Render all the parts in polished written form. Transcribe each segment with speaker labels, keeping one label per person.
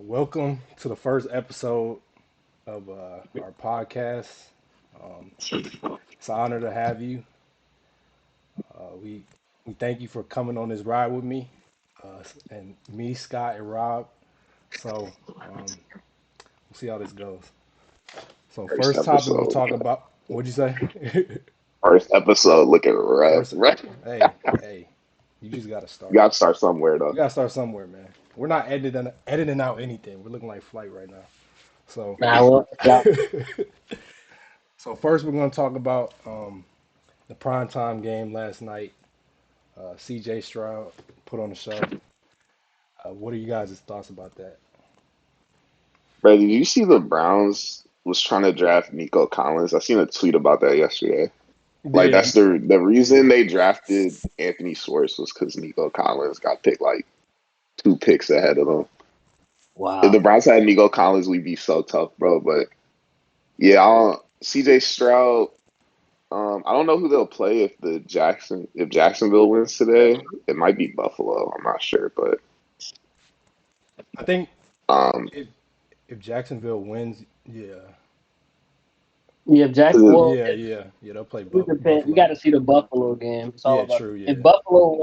Speaker 1: Welcome to the first episode of our podcast. Um, it's an honor to have you. We thank you for coming on this ride with me, and me, Scott, and Rob. So we'll see how this goes. So
Speaker 2: First
Speaker 1: first topic we'll
Speaker 2: episode.
Speaker 1: talk about. What'd you say?
Speaker 2: First episode looking rough.
Speaker 1: First,
Speaker 2: Right?
Speaker 1: hey, you just gotta
Speaker 2: You
Speaker 1: start.
Speaker 2: gotta start somewhere
Speaker 1: You
Speaker 2: though.
Speaker 1: gotta start somewhere, man. We're not editing out anything. We're looking like flight right now. So
Speaker 3: Nah, well, yeah,
Speaker 1: So first, we're going to talk about the primetime game last night. C.J. Stroud put on the show. What are you guys' thoughts about that?
Speaker 2: Bro, did you see the Browns was trying to draft Nico Collins? I seen a tweet about that yesterday. Like
Speaker 1: Yeah,
Speaker 2: that's the reason they drafted Anthony Schwartz was because Nico Collins got picked like two picks ahead of him. If the
Speaker 3: wow.
Speaker 2: Browns had Nico Collins, we'd be so tough, bro. But yeah, CJ Stroud. I don't know who they'll play if Jacksonville wins today. It might be Buffalo. I'm not sure, but
Speaker 1: I think
Speaker 2: um,
Speaker 1: if if Jacksonville wins, yeah,
Speaker 3: Yeah, Jack.
Speaker 2: 'cause
Speaker 3: Well,
Speaker 1: yeah, they'll play
Speaker 3: it depends. We got
Speaker 1: Buffalo.
Speaker 3: to see the Buffalo game. It's all
Speaker 1: Yeah,
Speaker 3: about
Speaker 1: true,
Speaker 3: if
Speaker 1: yeah,
Speaker 3: Buffalo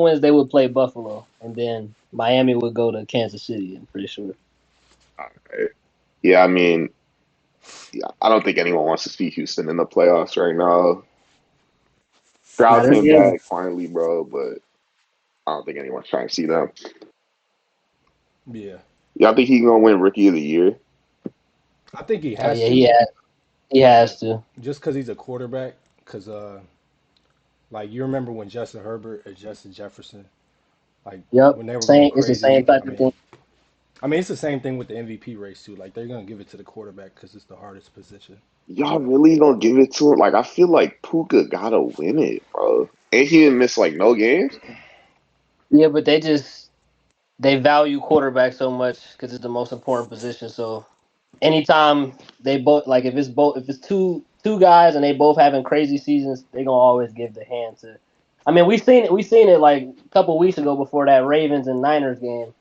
Speaker 3: wins, they would play Buffalo, and then Miami would go to Kansas City. I'm pretty sure.
Speaker 2: yeah, I mean, yeah, I don't think anyone wants to see Houston in the playoffs right now.
Speaker 3: Nah,
Speaker 2: Stroud
Speaker 3: this
Speaker 2: came
Speaker 3: game.
Speaker 2: back finally, bro, but I don't think anyone's trying to see them.
Speaker 1: yeah.
Speaker 2: Y'all think he's gonna win Rookie of the Year?
Speaker 1: I think he
Speaker 3: Oh
Speaker 1: has
Speaker 3: yeah,
Speaker 1: to,
Speaker 3: he has to.
Speaker 1: just because he's a quarterback. Because like you remember when Justin Herbert and Justin Jefferson, like
Speaker 3: Yep.
Speaker 1: when they were going
Speaker 3: Same. It's the
Speaker 1: crazy.
Speaker 3: same type of thing.
Speaker 1: I mean, it's the same thing with the MVP race too. Like they're gonna give it to the quarterback because it's the hardest position.
Speaker 2: Y'all really gonna give it to him? Like I feel like Puka gotta win it, bro. And he didn't miss like no games.
Speaker 3: Yeah, but they value quarterback so much because it's the most important position. So anytime they both like if it's two guys and they both having crazy seasons, they gonna always give the hand to. I mean, we seen it like a couple weeks ago before that Ravens and Niners game.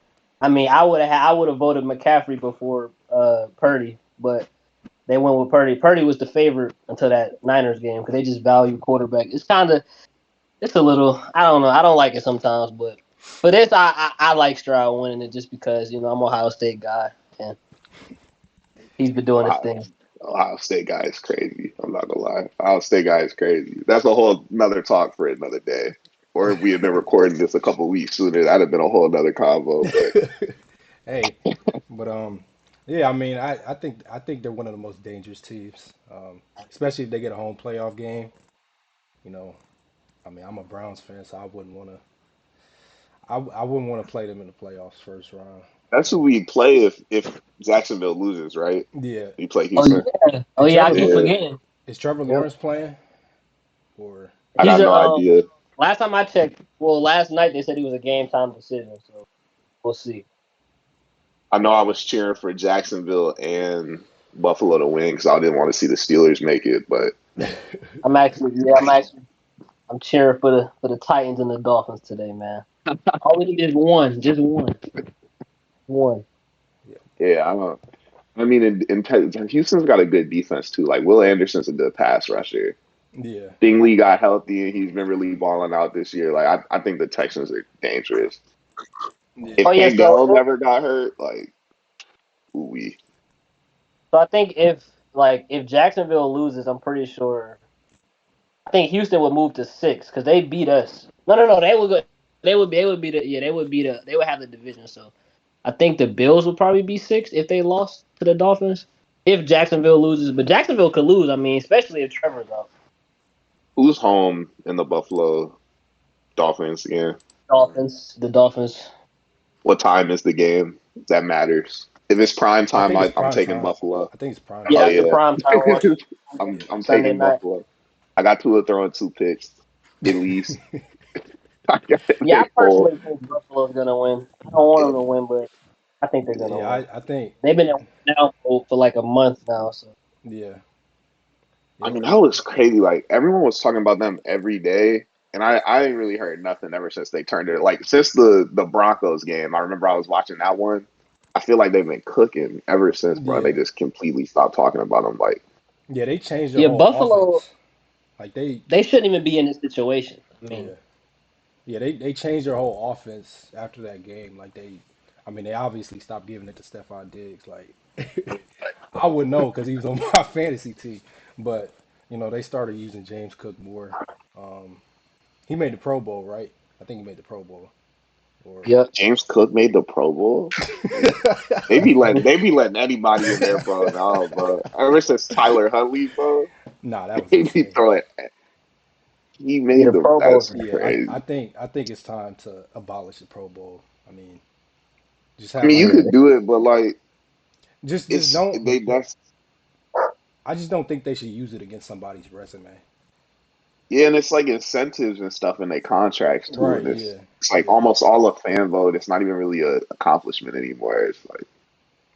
Speaker 3: I mean, I would have voted McCaffrey before Purdy, but they went with Purdy. Purdy was the favorite until that Niners game because they just value quarterback. It's a little I don't know. I don't like it sometimes, but for this I like Stroud winning it just because I'm an Ohio State guy and he's been doing his
Speaker 2: Ohio,
Speaker 3: thing.
Speaker 2: Ohio State guy is crazy. I'm not gonna lie. Ohio State guy is crazy. That's a whole another talk for another day. Or if we had been recording this a couple weeks sooner, that'd have been a whole another convo. But
Speaker 1: Hey, but yeah, I mean, I think they're one of the most dangerous teams, especially if they get a home playoff game. You know, I mean, I'm a Browns fan, so I wouldn't want to play them in the playoffs first round.
Speaker 2: that's who we play if Jacksonville loses, right?
Speaker 1: Yeah,
Speaker 2: We play
Speaker 3: Oh
Speaker 2: Houston.
Speaker 3: yeah, oh
Speaker 1: and
Speaker 3: yeah. I
Speaker 1: Trevor
Speaker 3: keep
Speaker 1: Lawrence
Speaker 2: Yeah,
Speaker 3: forgetting.
Speaker 1: is Trevor
Speaker 3: Yep.
Speaker 1: Lawrence playing or
Speaker 2: I
Speaker 3: He's
Speaker 2: got
Speaker 3: a
Speaker 2: no idea.
Speaker 3: last time I checked. Well, last night they said he was a game time decision. So we'll see.
Speaker 2: I know I was cheering for Jacksonville and Buffalo to win because I didn't want to see the Steelers make it, but
Speaker 3: I'm cheering for the Titans and the Dolphins today, man. All we need is one, just one.
Speaker 1: yeah,
Speaker 2: yeah, I don't. I mean, Houston's got a good defense too. Like Will Anderson's a good pass rusher.
Speaker 1: yeah.
Speaker 2: Stingley got healthy and he's been really balling out this year. Like I think the Texans are dangerous.
Speaker 1: Yeah.
Speaker 3: Oh
Speaker 2: If
Speaker 3: yeah,
Speaker 2: Tank Dell never got hurt, like we
Speaker 3: so I think if Jacksonville loses, I'm pretty sure. I think Houston would move to six because they beat us. No, they would go. They would have the division. So I think the Bills would probably be six if they lost to the Dolphins. If Jacksonville loses, but Jacksonville could lose. I mean, especially if Trevor's out.
Speaker 2: who's home in the Buffalo Dolphins again?
Speaker 3: The Dolphins.
Speaker 2: What time is the game? That matters. If it's prime
Speaker 1: I
Speaker 2: time,
Speaker 1: think it's
Speaker 2: I'm
Speaker 1: prime
Speaker 2: taking
Speaker 1: time.
Speaker 2: Buffalo.
Speaker 1: I think it's prime
Speaker 3: Yeah,
Speaker 2: Oh
Speaker 1: time.
Speaker 3: that's the
Speaker 2: yeah,
Speaker 3: prime time one.
Speaker 2: I'm
Speaker 3: Sunday
Speaker 2: taking
Speaker 3: night.
Speaker 2: Buffalo. I got Tua throwing two picks at least. I got
Speaker 3: Yeah, I
Speaker 2: it full.
Speaker 3: personally think Buffalo's gonna win. I don't want them to win, but I think they're gonna
Speaker 1: Yeah,
Speaker 3: win.
Speaker 1: I think
Speaker 3: They've been in now for like a month now, so
Speaker 1: yeah,
Speaker 2: I
Speaker 1: yep.
Speaker 2: mean, that was crazy. Like everyone was talking about them every day. And I ain't really heard nothing ever since they turned it. Like since the Broncos game, I remember I was watching that one. I feel like they've been cooking ever since, bro. They
Speaker 1: Yeah,
Speaker 2: just completely stopped talking about them. Like,
Speaker 1: yeah, they changed their
Speaker 3: Yeah,
Speaker 1: whole
Speaker 3: Buffalo,
Speaker 1: offense. Like they,
Speaker 3: they shouldn't even be in this situation. I mean,
Speaker 1: yeah, yeah, they changed their whole offense after that game. Like I mean, they obviously stopped giving it to Stephon Diggs. Like I would know because he was on my fantasy team, but they started using James Cook more. Um, he made the Pro Bowl, right? I think he made the Pro Bowl. Or
Speaker 3: yep.
Speaker 2: James Cook made the Pro Bowl. They be letting anybody in there, bro. No, bro. Ever since Tyler Huntley, bro,
Speaker 1: nah, that was
Speaker 2: they be
Speaker 1: insane.
Speaker 2: throwing. He
Speaker 3: Yeah,
Speaker 2: made
Speaker 3: the
Speaker 2: the.
Speaker 3: Pro Bowl is
Speaker 2: That's
Speaker 1: Yeah, I,
Speaker 3: ridiculous.
Speaker 1: I
Speaker 2: crazy.
Speaker 1: think I think it's time to abolish the Pro Bowl. I mean, just
Speaker 2: I
Speaker 1: have
Speaker 2: mean, you
Speaker 1: like
Speaker 3: Yeah,
Speaker 2: could do it, but like,
Speaker 1: just
Speaker 2: it's
Speaker 1: don't.
Speaker 2: they. That's
Speaker 1: I just don't think they should use it against somebody's resume.
Speaker 2: yeah, and it's like incentives and stuff in their contracts too,
Speaker 1: Right?
Speaker 2: and
Speaker 1: Yeah.
Speaker 2: it's like
Speaker 1: Yeah.
Speaker 2: almost all a fan vote. It's not even really a accomplishment anymore. It's like,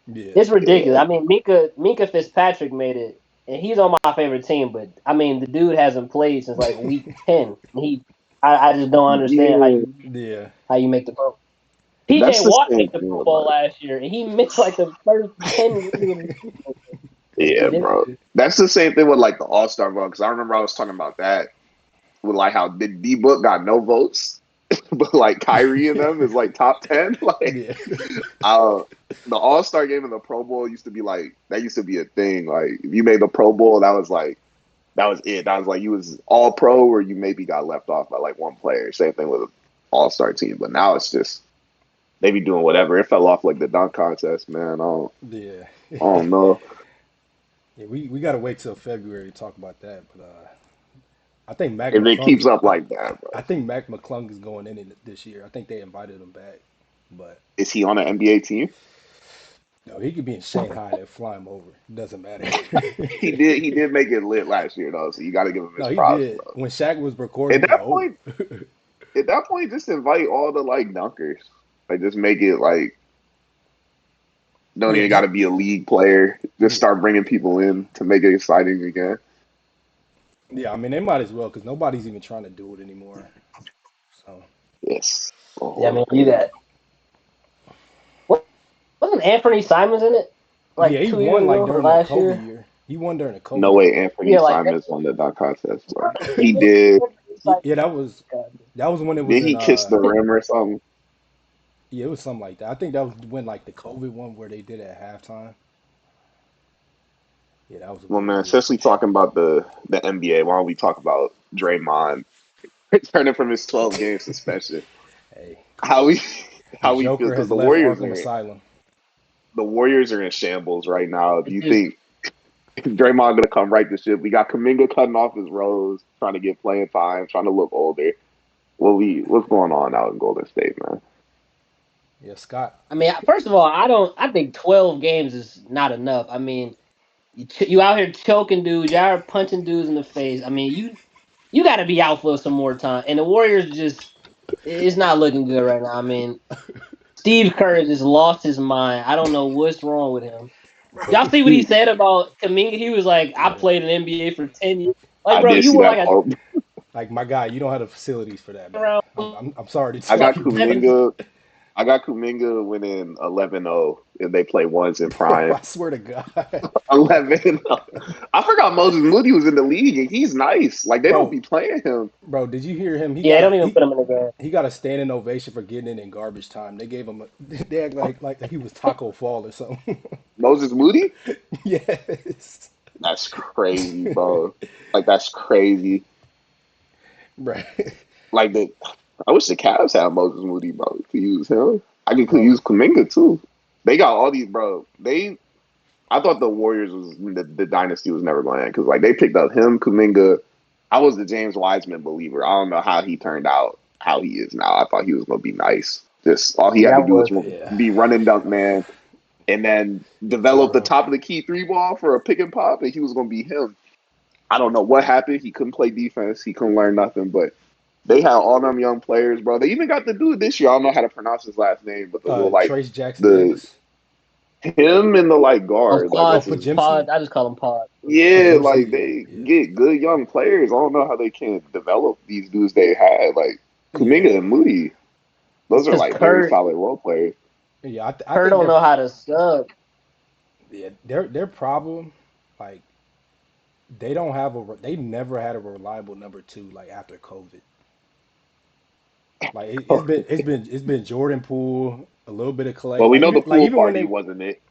Speaker 1: Yeah.
Speaker 3: it's ridiculous.
Speaker 2: yeah,
Speaker 3: I mean, Minka Fitzpatrick made it, and he's on my favorite team. But I mean, the dude hasn't played since like week 10. I just don't understand
Speaker 2: yeah.
Speaker 1: Yeah.
Speaker 3: how you make the Pro.
Speaker 2: That's
Speaker 3: PJ
Speaker 2: the
Speaker 3: Watt
Speaker 2: same
Speaker 3: made the
Speaker 2: thing
Speaker 3: Pro
Speaker 2: with
Speaker 3: Bowl
Speaker 2: like,
Speaker 3: last year, and he missed like the first 10 games of the season. It's
Speaker 2: yeah, bro.
Speaker 3: ridiculous.
Speaker 2: That's the same thing with like the All Star vote. Because I remember I was talking about that with like how the D Book got no votes, but like Kyrie and them is like top 10. Like,
Speaker 1: Yeah.
Speaker 2: uh, the All Star game and the Pro Bowl used to be like that. Used to be a thing. Like, if you made the Pro Bowl, that was like that was it. That was like you was all pro, or you maybe got left off by like one player. Same thing with an All Star team. But now it's just they be doing whatever. It fell off like the dunk contest, man.
Speaker 1: Yeah.
Speaker 2: I don't know.
Speaker 1: Yeah. We gotta wait till February to talk about that. But I think Mac
Speaker 2: If it
Speaker 1: McClung
Speaker 2: keeps
Speaker 1: is.
Speaker 2: up like that, bro.
Speaker 1: I think Mac McClung is going in it this year. I think they invited him back, but
Speaker 2: Is he on an NBA team?
Speaker 1: no, he could be in Shanghai. They'll fly him over. It doesn't matter.
Speaker 2: He did make it lit last year though, so you got to give him
Speaker 1: No,
Speaker 2: his
Speaker 1: he
Speaker 2: props,
Speaker 1: did.
Speaker 2: bro.
Speaker 1: When Shaq was
Speaker 2: At
Speaker 1: recording the
Speaker 2: that
Speaker 1: oh,
Speaker 2: point, at that point, just invite all the like dunkers. Like just make it like don't
Speaker 1: yeah,
Speaker 2: even got
Speaker 1: just
Speaker 2: to be a league player. Just
Speaker 1: yeah,
Speaker 2: start bringing people in to make it exciting again.
Speaker 1: yeah. I mean, they might as well because nobody's even trying to do it anymore. So
Speaker 2: Yes.
Speaker 3: Yeah, I
Speaker 2: Oh,
Speaker 3: mean, you got wasn't Anthony Simons in it
Speaker 1: yeah,
Speaker 3: like
Speaker 1: he
Speaker 3: 2 years
Speaker 1: won like
Speaker 3: ago or
Speaker 1: during the
Speaker 3: last
Speaker 1: Kobe
Speaker 3: year?
Speaker 1: year. He won during the
Speaker 2: no
Speaker 1: Kobe
Speaker 2: way,
Speaker 1: year.
Speaker 2: Anthony
Speaker 3: Yeah, like
Speaker 2: Simons won the dunk contest, bro. He
Speaker 3: Anthony
Speaker 2: did.
Speaker 3: Simons.
Speaker 1: Yeah, that was when it was
Speaker 2: Did
Speaker 1: in
Speaker 2: he kiss the rim or something?
Speaker 1: yeah, it was something like that. I think that was when like the COVID one where they did it at halftime. Yeah, that was a
Speaker 2: Well,
Speaker 1: big
Speaker 2: man,
Speaker 1: deal.
Speaker 2: since we talking about the NBA, why don't we talk about Draymond returning from his 12-game suspension?
Speaker 1: Hey,
Speaker 2: How we
Speaker 1: the
Speaker 2: how we feel
Speaker 1: Joker
Speaker 2: because
Speaker 1: has
Speaker 2: the
Speaker 1: left
Speaker 2: Warriors
Speaker 1: Arkham
Speaker 2: are
Speaker 1: Asylum.
Speaker 2: the Warriors are in shambles right now. Do
Speaker 3: It's
Speaker 2: you
Speaker 3: just
Speaker 2: think Draymond gonna come right the ship? We got Kaminga cutting off his rows, trying to get playing time, trying to look older. What's going on out in Golden State, man?
Speaker 1: Yeah, Scott.
Speaker 3: I mean, first of all, I don't. I think 12 games is not enough. I mean, you out here choking dudes, you out here punching dudes in the face. I mean, you got to be out for some more time. And the Warriors just it's not looking good right now. I mean, Steve Kerr just lost his mind. I don't know what's wrong with him.
Speaker 1: Bro.
Speaker 3: Y'all see what he said about Kaminga? He was like, "I
Speaker 1: Yeah.
Speaker 3: played in NBA for 10 years." Like,
Speaker 2: I
Speaker 3: bro,
Speaker 2: did
Speaker 3: you
Speaker 2: see
Speaker 3: were
Speaker 2: that
Speaker 3: like
Speaker 2: quote.
Speaker 1: Like my guy, you don't have the facilities for that,
Speaker 3: a
Speaker 1: man.
Speaker 3: around
Speaker 1: I'm sorry to
Speaker 2: I
Speaker 1: tell
Speaker 2: got
Speaker 1: you, but
Speaker 2: Kuminga. I got Kuminga winning 11-0 if they play once in
Speaker 1: bro,
Speaker 2: prime.
Speaker 1: I swear to God,
Speaker 2: 11-0. I forgot Moses Moody was in the league and he's nice. Like they don't
Speaker 1: bro,
Speaker 2: be playing him.
Speaker 1: bro, did you hear him? He
Speaker 3: Yeah,
Speaker 1: got
Speaker 3: they
Speaker 1: a
Speaker 3: don't even put him in the game.
Speaker 1: he got a standing ovation for getting in garbage time. They gave him a they act like he was Taco Fall or something.
Speaker 2: Moses Moody?
Speaker 1: Yes,
Speaker 2: That's crazy, bro. Like that's crazy.
Speaker 1: right,
Speaker 2: Like the I wish the Cavs had Moses Moody, bro. Could use him. Could
Speaker 1: bro.
Speaker 2: use Kuminga too. They got all these, bro. I thought the Warriors was the dynasty was never going to end because like they picked up him, Kuminga. I was the James Wiseman believer. I don't know how he turned out, how he is now. I thought he was going to be nice. Just all he had
Speaker 3: Yeah, I
Speaker 2: to do was
Speaker 3: was.
Speaker 1: Yeah,
Speaker 2: be running dunk man, and then develop the
Speaker 1: bro.
Speaker 2: top of the key three ball for a pick and pop, and he was going to be him. I don't know what happened. He couldn't play defense. He couldn't learn nothing. But they had all them young players, bro. They even got the dude this year. I don't know how to pronounce his last name, but the little like
Speaker 1: Trace Jackson
Speaker 2: the
Speaker 1: Davis.
Speaker 2: him and the like
Speaker 3: Oh,
Speaker 2: guard. Like
Speaker 1: Oh,
Speaker 2: that's
Speaker 3: Pod,
Speaker 1: for
Speaker 2: just
Speaker 1: Jimson?
Speaker 3: Pod. I just call him Pod.
Speaker 1: For
Speaker 2: yeah,
Speaker 1: Jimson,
Speaker 2: like
Speaker 1: yeah,
Speaker 2: they
Speaker 1: yeah.
Speaker 2: get good young players. I don't know how they can't develop these dudes they had. Like
Speaker 1: Yeah.
Speaker 2: Kuminga and Moody,
Speaker 3: It's
Speaker 2: those are
Speaker 3: because
Speaker 2: like very
Speaker 3: Kurt
Speaker 2: solid role players.
Speaker 1: Yeah, I
Speaker 3: Kurt
Speaker 1: think
Speaker 3: don't know how to sub.
Speaker 1: their problem, like they don't have they never had a reliable number two like after COVID. Like it's been Jordan Poole, a little bit of Clay.
Speaker 2: Well, we know the
Speaker 1: Like
Speaker 2: pool
Speaker 1: even when
Speaker 2: party
Speaker 1: they
Speaker 2: wasn't it.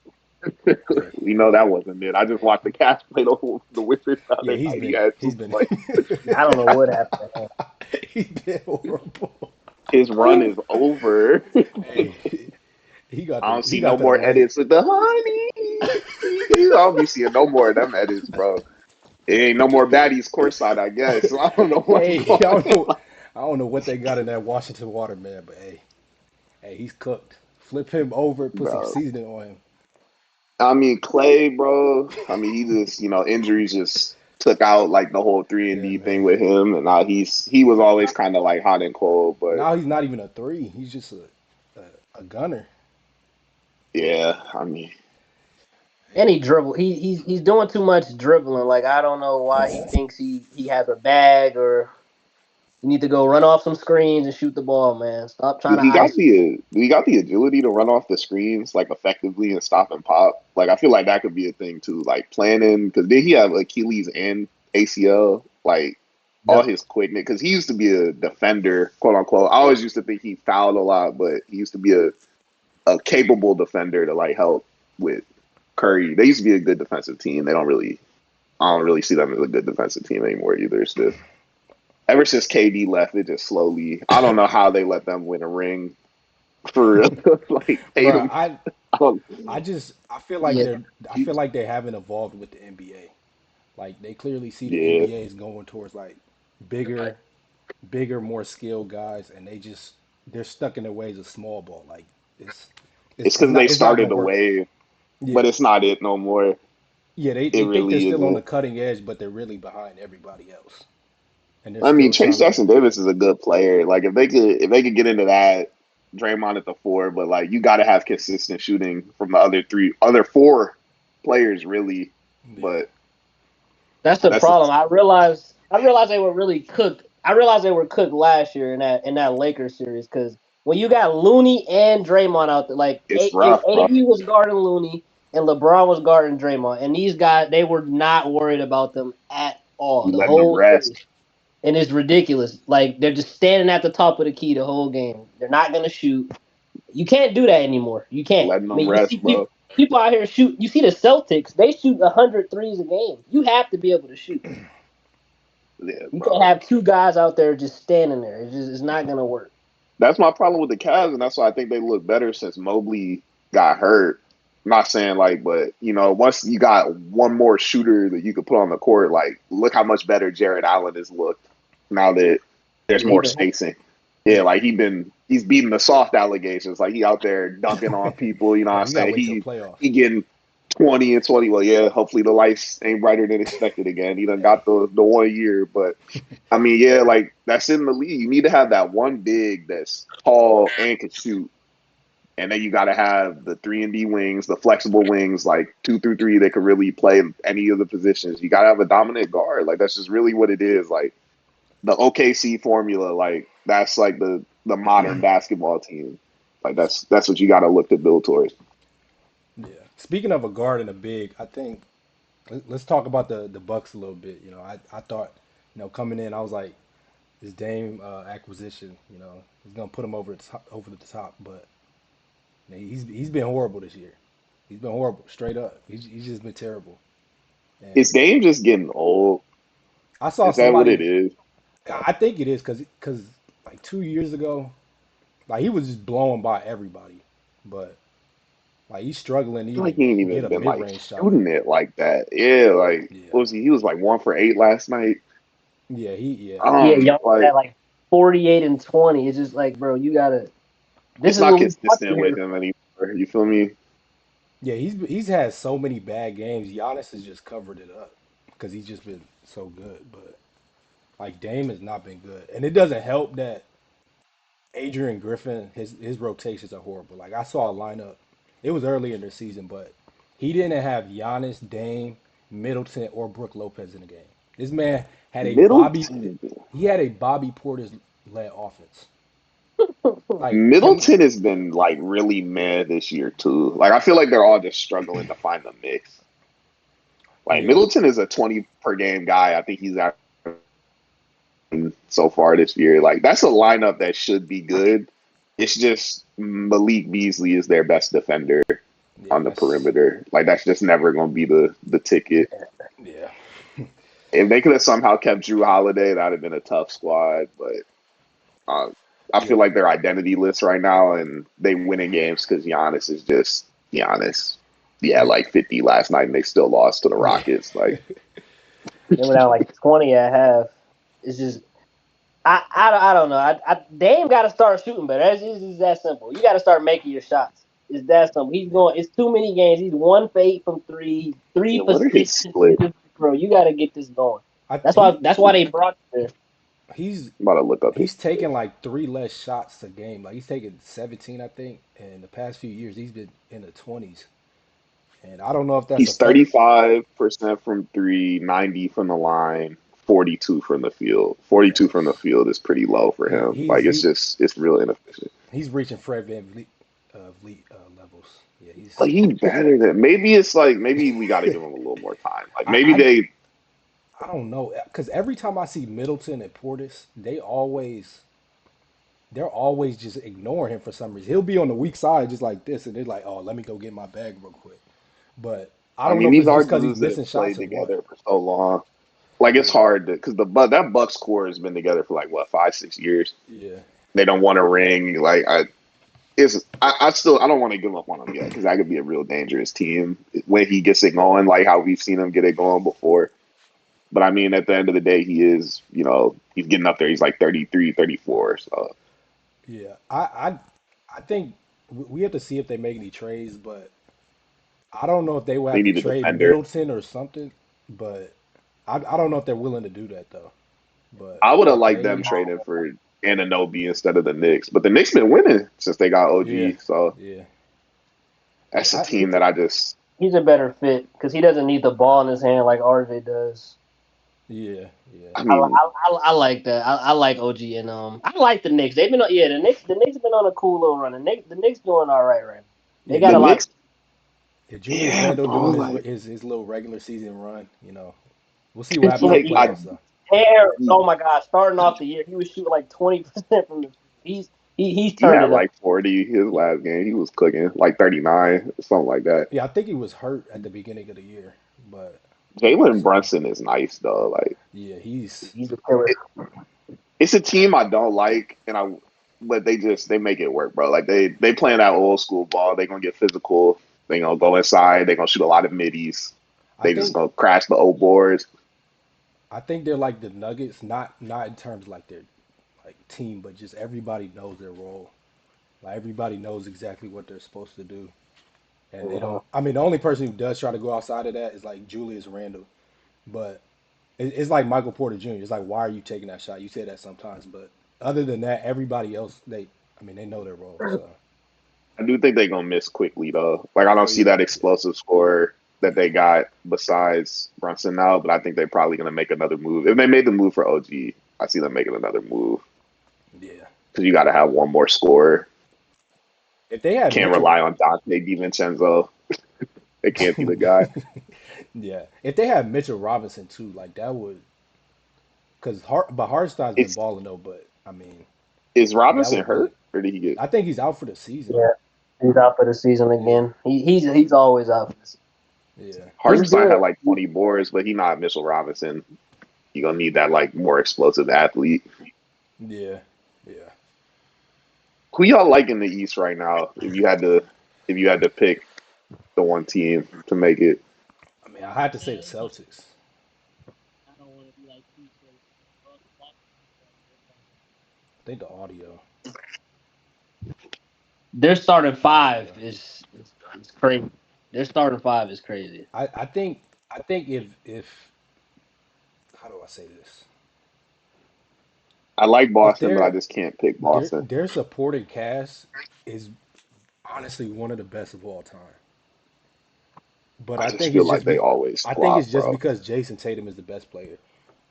Speaker 1: hey,
Speaker 2: We know that wasn't it. I just watched the Cavs play the Wizards the
Speaker 1: yeah
Speaker 2: other
Speaker 1: he's
Speaker 2: night. He
Speaker 1: been
Speaker 2: had
Speaker 1: he's
Speaker 2: two
Speaker 1: been
Speaker 2: like
Speaker 3: I don't know what happened to him.
Speaker 1: he's been horrible.
Speaker 2: his run is over.
Speaker 1: Hey,
Speaker 2: I don't
Speaker 1: he
Speaker 2: see no
Speaker 1: got that
Speaker 2: more
Speaker 1: white.
Speaker 2: edits with the honey. I don't be seeing no more of them edits, bro. It ain't no more baddies courtside, I guess. So I don't know what's
Speaker 1: Hey,
Speaker 2: going on.
Speaker 1: I don't know what they got in that Washington water, man. But hey, he's cooked. Flip him over, put some
Speaker 2: Bro.
Speaker 1: seasoning on him.
Speaker 2: I mean, Clay, bro. I mean, he just, injuries just took out like the whole three and
Speaker 1: Yeah,
Speaker 2: D thing
Speaker 1: man.
Speaker 2: with him, and now he was always kind of like hot and cold, but
Speaker 1: Now he's not even a three. He's just a gunner.
Speaker 2: yeah, I mean,
Speaker 3: And he dribble. He's doing too much dribbling. Like I don't know why he thinks he has a bag or you need to go run off some screens and shoot the ball, man. Stop
Speaker 2: do
Speaker 3: trying to
Speaker 2: he got
Speaker 3: ice.
Speaker 2: the agility to run off the screens like effectively and stop and pop? Like I feel like that could be a thing too, like planning because did he have Achilles and ACL? Like all
Speaker 3: Yep.
Speaker 2: his quickness because he used to be a defender, quote unquote. I always used to think he fouled a lot, but he used to be a capable defender to like help with Curry. They used to be a good defensive team. I don't really see them as a good defensive team anymore either. Still, ever since KD left, it just slowly. I don't know how they let them win a ring for real. Like
Speaker 1: Bro,
Speaker 2: Tatum. I don't,
Speaker 1: I feel like
Speaker 3: Yeah.
Speaker 1: I feel like they haven't evolved with the NBA. Like they clearly see the
Speaker 2: yeah,
Speaker 1: NBA is going towards like bigger, more skilled guys, and they're stuck in their ways of small ball. Like it's
Speaker 2: it's because they
Speaker 1: it's not
Speaker 2: started
Speaker 1: gonna
Speaker 2: the
Speaker 1: work.
Speaker 2: wave, but
Speaker 1: Yeah,
Speaker 2: it's not it no more.
Speaker 1: yeah.
Speaker 2: It
Speaker 1: They think they're
Speaker 2: really
Speaker 1: still on the
Speaker 2: isn't.
Speaker 1: cutting edge, but they're really behind everybody else, and they're
Speaker 2: I mean,
Speaker 1: still
Speaker 2: Chase
Speaker 1: trying to.
Speaker 2: Jackson Davis is a good player. Like if they could get into that, Draymond at the four, but like you got to have consistent shooting from the other four players really.
Speaker 1: Yeah,
Speaker 2: But
Speaker 3: That's the
Speaker 2: that's
Speaker 3: problem. I realized they were really cooked. I realized they were cooked last year in that Lakers series because when you got Looney and Draymond out there, like
Speaker 2: it's
Speaker 3: if
Speaker 2: rough, bro.
Speaker 3: AD was guarding Looney and LeBron was guarding Draymond, and these guys they were not worried about them at all
Speaker 2: You
Speaker 3: the
Speaker 2: letting them
Speaker 3: whole series,
Speaker 2: rest,
Speaker 3: and it's ridiculous. Like they're just standing at the top of the key the whole game. They're not gonna shoot. You can't do that anymore. You can't.
Speaker 2: letting
Speaker 3: I
Speaker 2: them
Speaker 3: mean, you
Speaker 2: rest,
Speaker 3: see people
Speaker 2: bro.
Speaker 3: people out here shoot. You see the Celtics; they shoot 100 threes a game. You have to be able to shoot.
Speaker 2: Yeah,
Speaker 3: You can't
Speaker 2: bro.
Speaker 3: have two guys out there just standing there. It's not gonna work.
Speaker 2: That's my problem with the Cavs, and that's why I think they look better since Mobley got hurt. I'm not saying like, but once you got one more shooter that you could put on the court, like look how much better Jared Allen has looked now that there's
Speaker 3: Yeah, he
Speaker 2: more
Speaker 3: been.
Speaker 2: spacing. Yeah,
Speaker 1: yeah.
Speaker 2: like he's beating the soft allegations. Like he out there dunking on people. You know what
Speaker 1: Bro,
Speaker 2: I'm
Speaker 1: you gotta
Speaker 2: saying?
Speaker 1: wait till
Speaker 2: He
Speaker 1: playoffs.
Speaker 2: getting 20 and 20. Well, yeah, hopefully the lights ain't brighter than expected again. He done
Speaker 1: Hey,
Speaker 2: got the 1 year, but I mean, yeah, like that's in the league. You need to have that one big that's tall and can shoot, and then you got to have the 3 and D wings, the flexible wings, like 2 through 3 that could really play any of the positions. You got to have a dominant guard. Like that's just really what it is. Like the OKC formula. Like that's like the modern basketball team. Like that's what you got to look to build towards.
Speaker 1: yeah. Speaking of a guard and a big, I think let's talk about the Bucks a little bit. I thought, coming in, I was like, this Dame acquisition, is gonna put him over the top, but he's been horrible this year. He's been horrible, straight up. He's just been terrible.
Speaker 2: Is
Speaker 1: And
Speaker 2: Dame just getting old?
Speaker 1: I saw
Speaker 2: Is that what it
Speaker 1: somebody,
Speaker 2: is?
Speaker 1: I think it is because like 2 years ago, like he was just blowing by everybody, but like he's struggling to
Speaker 2: Feel like
Speaker 1: even
Speaker 2: he ain't
Speaker 1: get
Speaker 2: even
Speaker 1: a
Speaker 2: been
Speaker 1: mid
Speaker 2: like
Speaker 1: range shot
Speaker 2: shooting
Speaker 1: up.
Speaker 2: it like that. Yeah, like
Speaker 1: Yeah,
Speaker 2: what was he? He was like 1 for 8 last night.
Speaker 1: yeah.
Speaker 3: Yeah, y'all
Speaker 2: Like
Speaker 3: at like 48 and 20. It's just like, bro, you gotta. This
Speaker 2: it's
Speaker 3: is
Speaker 2: not
Speaker 3: what we watched
Speaker 2: consistent with
Speaker 3: here.
Speaker 2: him anymore. You feel me?
Speaker 1: Yeah, he's had so many bad games. Giannis has just covered it up because he's just been so good. But like Dame has not been good, and it doesn't help that Adrian Griffin his rotations are horrible. Like I saw a lineup. It was early in the season, but he didn't have Giannis, Dame, Middleton, or Brook Lopez in the game. This man had a Bobby.
Speaker 2: Middleton.
Speaker 1: He had a Bobby Portis led offense. Like him.
Speaker 2: Middleton has been like really mad this year too. Like I feel like they're all just struggling to find the mix. Like
Speaker 1: Yeah,
Speaker 2: Middleton is a 20 per game guy. I think he's at so far this year. Like that's a lineup that should be good. It's just Malik Beasley is their best defender
Speaker 1: yeah,
Speaker 2: on the perimeter. Like that's just never going to be the ticket.
Speaker 1: yeah,
Speaker 2: If they could have somehow kept Drew Holiday, that'd have been a tough squad. But uh, I
Speaker 1: yeah.
Speaker 2: feel like they're identity less right now, and they winning games because Giannis is just Giannis. Yeah,
Speaker 1: Yeah,
Speaker 2: like 50 last night, and they still lost to the
Speaker 1: yeah.
Speaker 2: Rockets. Like
Speaker 3: They were down like 20 at half. It's just I don't know. Dame got to start shooting better. It's that simple. You got to start making your shots. It's that simple. He's going. It's too many games. He's 1 for 8 from three,
Speaker 2: yeah,
Speaker 3: three for
Speaker 2: what are his
Speaker 3: six.
Speaker 2: splits?
Speaker 3: Bro, you got to get this going.
Speaker 1: I
Speaker 3: That's why.
Speaker 1: he
Speaker 3: That's why they brought you there.
Speaker 1: he's
Speaker 2: I'm about to look up his
Speaker 1: he's taking
Speaker 2: splits.
Speaker 1: like three less shots a game. Like he's taking 17, I think. And the past few years, he's been in the 20s. And I don't know if that's
Speaker 2: He's
Speaker 1: affect.
Speaker 2: 35% from three, 90 from the line, 42 from the field. 42 from the field is pretty low for
Speaker 1: Yeah,
Speaker 2: him. Like it's real inefficient.
Speaker 1: he's reaching Fred Van Vliet levels. Yeah,
Speaker 2: Like he better than maybe it's like maybe we got to give him a little more time. Like
Speaker 1: I,
Speaker 2: maybe
Speaker 1: I
Speaker 2: they
Speaker 1: I don't know because every time I see Middleton and Portis, they're always just ignoring him for some reason. He'll be on the weak side just like this, and they're like, "Oh, let me go get my bag real quick." But I
Speaker 2: I
Speaker 1: don't know
Speaker 2: mean
Speaker 1: if
Speaker 2: these
Speaker 1: it's
Speaker 2: are
Speaker 1: just because he's
Speaker 2: dudes that
Speaker 1: missing
Speaker 2: have
Speaker 1: shots
Speaker 2: played
Speaker 1: or what.
Speaker 2: together for so long. Like it's
Speaker 1: Yeah,
Speaker 2: hard to because that Bucks core has been together for like what 5 6 years.
Speaker 1: yeah,
Speaker 2: They don't want to ring. I still I don't want to give up on him yet because that could be a real dangerous team when he gets it going, like how we've seen him get it going before. But I mean, at the end of the day, he is, he's getting up there. He's like 33, 34. So
Speaker 1: yeah. I think we have to see if they make any trades, but I don't know if they will
Speaker 2: they
Speaker 1: have to
Speaker 2: need a
Speaker 1: trade
Speaker 2: defender.
Speaker 1: Middleton or something. But I don't know if they're willing to do that though. But
Speaker 2: I would have
Speaker 1: if
Speaker 2: liked them
Speaker 1: they,
Speaker 2: trading for Ananobi instead of the Knicks. But the Knicks been winning since they got
Speaker 1: yeah,
Speaker 2: OG. So
Speaker 1: yeah,
Speaker 2: that's a
Speaker 1: yeah.
Speaker 2: team that I just,
Speaker 3: He's a better fit because he doesn't need the ball in his hand like RJ does.
Speaker 1: Yeah, yeah,
Speaker 2: I mean,
Speaker 3: I like that. I like OG and I like the Knicks. They've been the Knicks been on a cool little run. The Knicks doing all right now. They
Speaker 1: yeah.
Speaker 3: got
Speaker 2: the
Speaker 3: a lot.
Speaker 2: Knicks,
Speaker 1: Yeah, Julius
Speaker 2: yeah,
Speaker 1: Randle
Speaker 2: bro.
Speaker 1: doing
Speaker 2: Like,
Speaker 1: his little regular season run. We'll see what
Speaker 2: it's
Speaker 1: happens in the
Speaker 2: like,
Speaker 3: He
Speaker 2: I,
Speaker 1: playoffs though.
Speaker 3: hair.
Speaker 2: he,
Speaker 3: Oh my God! Starting off the year, he was shooting like 20% from the. He's
Speaker 2: he
Speaker 3: turned
Speaker 2: had
Speaker 3: it up.
Speaker 2: like 40 his last game. He was cooking like 39, something like that.
Speaker 1: Yeah, I think he was hurt at the beginning of the year, but we'll
Speaker 2: Jalen
Speaker 1: see.
Speaker 2: Brunson is nice, though. Like,
Speaker 1: Yeah, he's
Speaker 3: He's a killer.
Speaker 2: it's a team I don't like, but they make it work, bro. Like they playing that old school ball. They gonna get physical. They gonna go inside. They gonna shoot a lot of middies.
Speaker 1: I
Speaker 2: They just
Speaker 1: think
Speaker 2: gonna crash the old boards.
Speaker 1: I think they're like the Nuggets, not in terms like their like team, but just everybody knows their role. Like everybody knows exactly what they're supposed to do, and they
Speaker 3: Uh-huh.
Speaker 1: don't. I mean, the only person who does try to go outside of that is like Julius Randle, but it's like Michael Porter Jr. It's like, why are you taking that shot? You say that sometimes, but other than that, everybody else, I mean, they know their role. So,
Speaker 2: I do think they gonna miss quickly though. Like I don't
Speaker 1: oh
Speaker 2: see
Speaker 1: yeah,
Speaker 2: that explosive score that they got besides Brunson now, but I think they're probably gonna make another move. If they made the move for OG, I see them making another move
Speaker 1: yeah.
Speaker 2: because you got to have one more scorer.
Speaker 1: If they had
Speaker 2: Can't
Speaker 1: Mitchell,
Speaker 2: rely on Dante DiVincenzo. It can't be the guy.
Speaker 1: yeah, if they had Mitchell Robinson too, like that would, but Hartenstein's been
Speaker 2: It's
Speaker 1: balling though. But I mean,
Speaker 2: is
Speaker 1: that
Speaker 2: Robinson
Speaker 1: would really.
Speaker 2: hurt or did he get?
Speaker 1: I think he's out for the season.
Speaker 3: Yeah, he's out for the season
Speaker 1: Yeah,
Speaker 3: again. He's always out for the season.
Speaker 1: yeah,
Speaker 3: He's
Speaker 2: Hartenstein
Speaker 3: good.
Speaker 2: had like 20 boards, but he not Mitchell Robinson. You gonna need that like more explosive athlete.
Speaker 1: yeah, yeah.
Speaker 2: Who y'all like in the East right now? If you had to pick the one team to make it,
Speaker 1: I mean, I had to say the Celtics. I think the audio.
Speaker 3: Their starting
Speaker 1: Yeah, there you
Speaker 3: five
Speaker 1: go.
Speaker 3: is crazy. Their starting five is crazy.
Speaker 1: I think if how do I say this?
Speaker 2: I like
Speaker 1: If
Speaker 2: Boston, but I
Speaker 1: their
Speaker 2: just can't pick
Speaker 1: their
Speaker 2: Boston.
Speaker 1: their supporting cast is honestly one of the best of all time. But
Speaker 2: I just feel like they always
Speaker 1: I think it's
Speaker 2: flop,
Speaker 1: just
Speaker 2: bro.
Speaker 1: because Jason Tatum is the best player.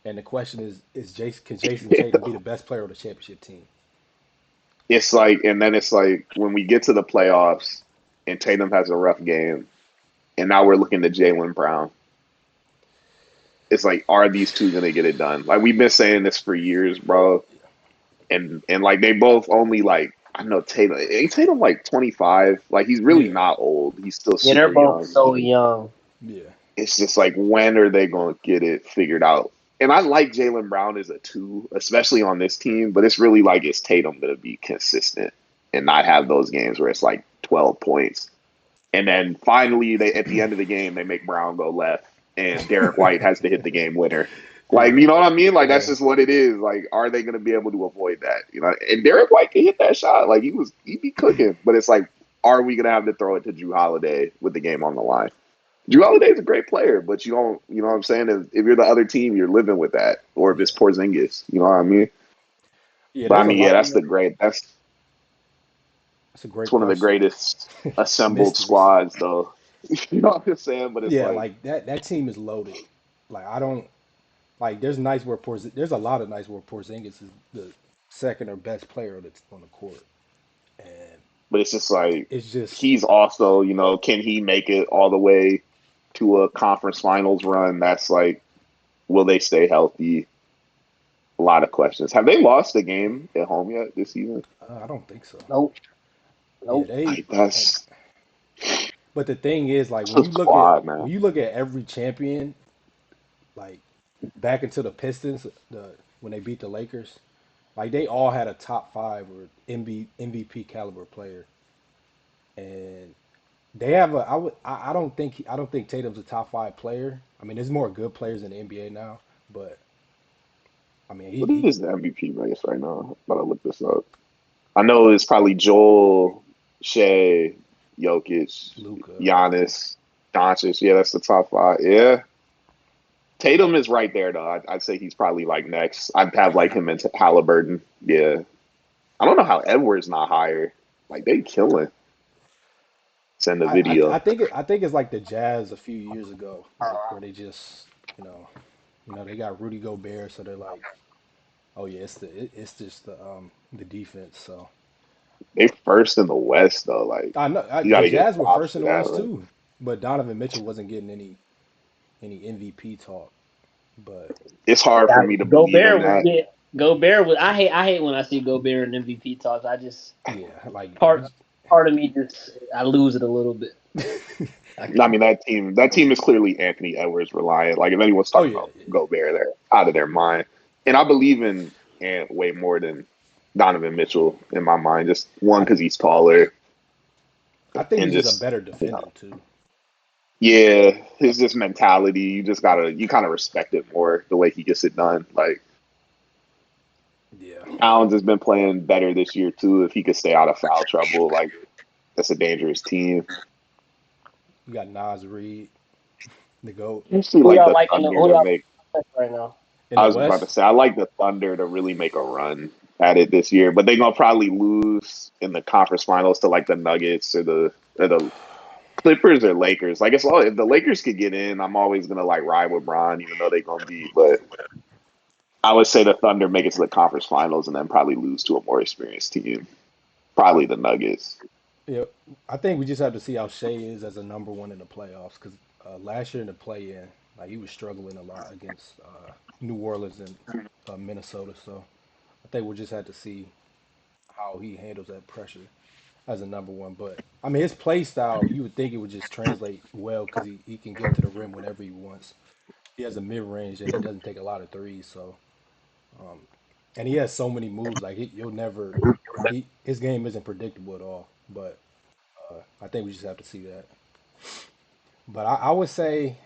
Speaker 1: And the question is Jason can Jason Tatum be the best player on the championship team?
Speaker 2: It's like, and then it's like when we get to the playoffs and Tatum has a rough game, and now we're looking to Jaylen Brown. It's like, are these two gonna get it done? Like we've been saying this for years, bro. And like they both only like I know Tatum. Ain't Tatum like 25? Like he's really
Speaker 1: Yeah.
Speaker 2: not old. He's still
Speaker 3: Yeah, they're
Speaker 2: super
Speaker 3: both
Speaker 2: young.
Speaker 3: so young.
Speaker 1: Yeah.
Speaker 2: It's just like when are they going to get it figured out? And I like Jaylen Brown as a two, especially on this team. But it's really like is Tatum going to be consistent and not have those games where it's like 12 points, and then finally they at the end of the game they make Brown go left and Derek White has to hit the game winner. Like
Speaker 1: Yeah.
Speaker 2: you know what I mean? Like that's
Speaker 1: Yeah.
Speaker 2: just what it is. Like are they going to be able to avoid that? You know, and Derek White can hit that shot. Like he'd be cooking. But it's like, are we going to have to throw it to Drew Holiday with the game on the line? Drew Holiday's a great player, but you don't, you know what I'm saying? If you're the other team, you're living with that. Or if it's
Speaker 1: Yeah.
Speaker 2: Porzingis, you know what I mean?
Speaker 1: Yeah,
Speaker 2: But I
Speaker 1: there's a
Speaker 2: mean, yeah,
Speaker 1: lot. That's a
Speaker 2: that's
Speaker 1: great
Speaker 2: one of the
Speaker 1: question.
Speaker 2: greatest assembled
Speaker 1: Mysteries.
Speaker 2: squads, though. You know what I'm saying? But it's
Speaker 1: Yeah,
Speaker 2: like,
Speaker 1: like that team is loaded. Like I don't like there's a lot of nights where Porzingis is the second or best player that's on the court. And
Speaker 2: but it's just like
Speaker 1: it's just
Speaker 2: he's also, you know, can he make it all the way to a conference finals run? That's like, will they stay healthy? A lot of questions. Have they lost a game at home yet this season?
Speaker 1: I don't think so.
Speaker 3: Nope,
Speaker 1: Yeah,
Speaker 3: nope.
Speaker 1: they
Speaker 2: Like
Speaker 1: and
Speaker 2: that's
Speaker 1: but the thing is like
Speaker 2: a squad, man.
Speaker 1: when you look at every champion like back into the Pistons when they beat the Lakers, like they all had a top 5 or MVP caliber player. And they have a I don't think Tatum's a top 5 player. I mean, there's more good players in the NBA now, but I mean,
Speaker 2: What
Speaker 1: he
Speaker 2: is the MVP race right now? I'm about to look this up. I know it's probably Joel, Shea, Jokic,
Speaker 1: Luca.
Speaker 2: Giannis, Doncic. Yeah, that's the top five. Yeah, Tatum is right there though. I'd say he's probably like next. I'd have like him and Halliburton. Yeah, I don't know how Edwards not higher. Like they killing. Send the
Speaker 1: I
Speaker 2: video.
Speaker 1: think I think it's like the Jazz a few years ago, like where they just they got Rudy Gobert, so they're like, oh yeah, it's just the defense. So
Speaker 2: They first in the West though. Like
Speaker 1: I know
Speaker 2: you got
Speaker 1: the
Speaker 2: to give
Speaker 1: Jazz were
Speaker 2: props
Speaker 1: first
Speaker 2: to
Speaker 1: in the
Speaker 2: that.
Speaker 1: West
Speaker 2: Like
Speaker 1: too, but Donovan Mitchell wasn't getting any MVP talk. But
Speaker 2: it's hard for
Speaker 3: Yeah,
Speaker 2: me to believe in
Speaker 3: Gobert was
Speaker 2: that.
Speaker 3: get Gobert was. I hate when I see Gobert in MVP talks. I just
Speaker 1: yeah, like
Speaker 3: part part of me just I lose it a little bit. I
Speaker 2: I
Speaker 3: can't.
Speaker 2: mean, that team is clearly Anthony Edwards reliant. Like if anyone's
Speaker 1: oh
Speaker 2: talking
Speaker 1: yeah,
Speaker 2: about Gobert, they're out of their mind. And I believe in Ant way more than Donovan Mitchell in my mind. Just one
Speaker 1: I
Speaker 2: because he's taller
Speaker 1: I think
Speaker 2: and
Speaker 1: he's just a
Speaker 2: just
Speaker 1: better
Speaker 2: you know,
Speaker 1: defender too.
Speaker 2: yeah, his just mentality. You just gotta you kind of respect it more the way he gets it done. Like
Speaker 1: Yeah,
Speaker 2: Towns has been playing better this year too. If he could stay out of foul trouble, like that's a dangerous team.
Speaker 1: you got Nas Reed, the goat
Speaker 2: You see,
Speaker 3: Who
Speaker 2: like
Speaker 3: y'all
Speaker 2: the
Speaker 3: like in the
Speaker 2: Thunder
Speaker 3: who
Speaker 2: to
Speaker 3: y'all
Speaker 2: make
Speaker 3: like right now?
Speaker 1: in
Speaker 2: I
Speaker 1: the
Speaker 2: was about to
Speaker 1: West.
Speaker 2: say I like the Thunder to really make a run at it this year, but they're gonna probably lose in the conference finals to like the Nuggets or the Clippers or Lakers. Like it's all if the Lakers could get in, I'm always gonna like ride with Bron, even though they're gonna be. But I would say the Thunder make it to the conference finals and then probably lose to a more experienced team, probably the Nuggets.
Speaker 1: Yeah, I think we just have to see how Shea is as a number one in the playoffs because last year in the play-in, like he was struggling a lot against New Orleans and Minnesota. So I think we'll just have to see how he handles that pressure as a number one. But I mean, his play style, you would think it would just translate well because he can get to the rim whenever he wants. He has a mid-range and he doesn't take a lot of threes. So and he has so many moves, like you'll never his game isn't predictable at all. But I think we just have to see that. But I would say,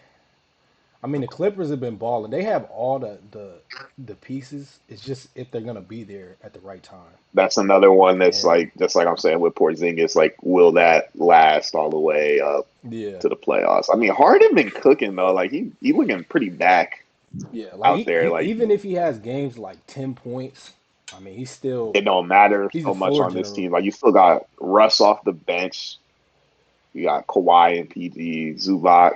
Speaker 1: I mean, the Clippers have been balling. They have all the pieces. It's just if they're gonna be there at the right time.
Speaker 2: That's another one that's
Speaker 1: And
Speaker 2: like just like I'm saying with Porzingis, like will that last all the way up
Speaker 1: yeah,
Speaker 2: to the playoffs? I mean, Harden been cooking though. Like he looking pretty back
Speaker 1: yeah, like
Speaker 2: out there. Like
Speaker 1: even if he has games like 10 points, I mean, he's still
Speaker 2: It don't matter
Speaker 1: he's the
Speaker 2: so much
Speaker 1: floor
Speaker 2: on this
Speaker 1: general.
Speaker 2: team. Like you still got Russ off the bench. You got Kawhi and PG, Zubac.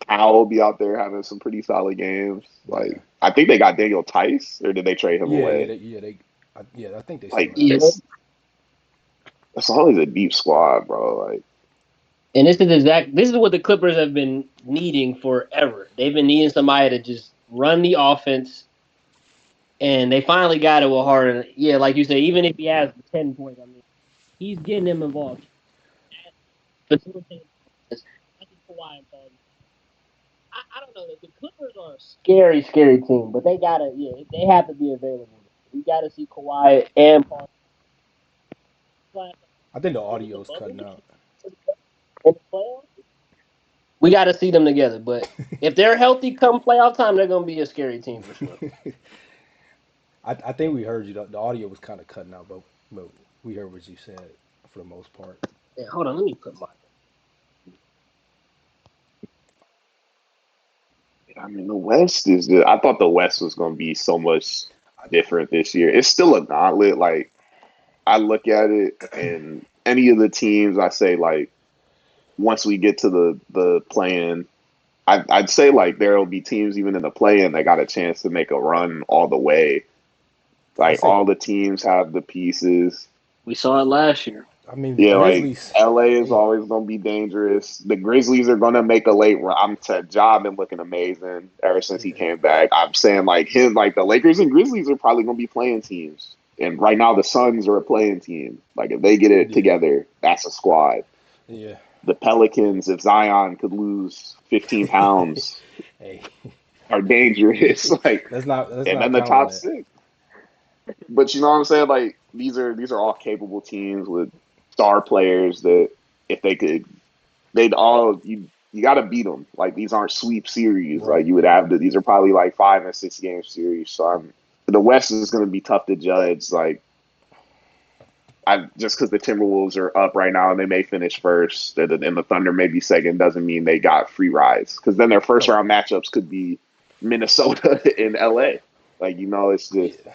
Speaker 2: Powell will be out there having some pretty solid games.
Speaker 1: Yeah,
Speaker 2: Like I think they got Daniel Tice, or did they trade him away?
Speaker 1: yeah. I think they still
Speaker 2: Like
Speaker 1: have
Speaker 3: Yeah,
Speaker 1: him.
Speaker 2: it's always a deep squad, bro. Like
Speaker 3: and this is what the Clippers have been needing forever. They've been needing somebody to just run the offense, and they finally got it with Harden. Yeah, like you say, even if he has 10 points, I mean, he's getting them involved. Facilitating offense. I think Kawhi and Paul. I don't know. The Clippers are a scary, scary team, but they gotta, yeah, they have to be available. We gotta see Kawhi and Paul
Speaker 1: I think the
Speaker 3: in the
Speaker 1: audio's
Speaker 3: bubble
Speaker 1: cutting out.
Speaker 3: in the playoffs. We got to see them together. But if they're healthy come playoff time, they're gonna be a scary team for sure.
Speaker 1: I think we heard you. The audio was kind of cutting out, but we heard what you said for the most part.
Speaker 3: Yeah, hold on, let me put my.
Speaker 2: I mean, the West is. I thought the West was going to be so much
Speaker 1: I,
Speaker 2: different this year. It's still a gauntlet. Like I look at it, and any of the teams, I say like once we get to the play-in, I'd say like there will be teams even in the play-in that got a chance to make a run all the way.
Speaker 1: I
Speaker 2: Like
Speaker 1: say,
Speaker 2: all the teams have the pieces.
Speaker 3: We saw it last year.
Speaker 1: I mean, the
Speaker 2: Yeah, like
Speaker 1: Grizzlies.
Speaker 2: LA is
Speaker 1: They
Speaker 2: always going to be dangerous. The Grizzlies are going to make a late run. I'm said Ja been looking amazing ever since he
Speaker 1: yeah,
Speaker 2: came back. I'm saying like him, like the Lakers and Grizzlies are probably going to be playing teams. And right now the Suns are a playing team. Like if they get it
Speaker 1: yeah,
Speaker 2: together, that's a squad.
Speaker 1: yeah.
Speaker 2: The Pelicans, if Zion could lose 15 pounds,
Speaker 1: Hey,
Speaker 2: are dangerous. Like,
Speaker 1: let's
Speaker 2: and
Speaker 1: not
Speaker 2: then the
Speaker 1: count on
Speaker 2: top
Speaker 1: that.
Speaker 2: six. But you know what I'm saying? Like these are all capable teams with star players that if they could they'd all you got to beat them. Like these aren't sweep series.
Speaker 1: Right,
Speaker 2: Like you would have to. These are probably like 5 and 6 game series. So the West is going to be tough to judge. Like I just because the Timberwolves are up right now and they may finish first, and the Thunder may be second, doesn't mean they got free rides. Because then their first
Speaker 1: right.
Speaker 2: round matchups could be Minnesota and LA. Like it's just
Speaker 1: Yeah,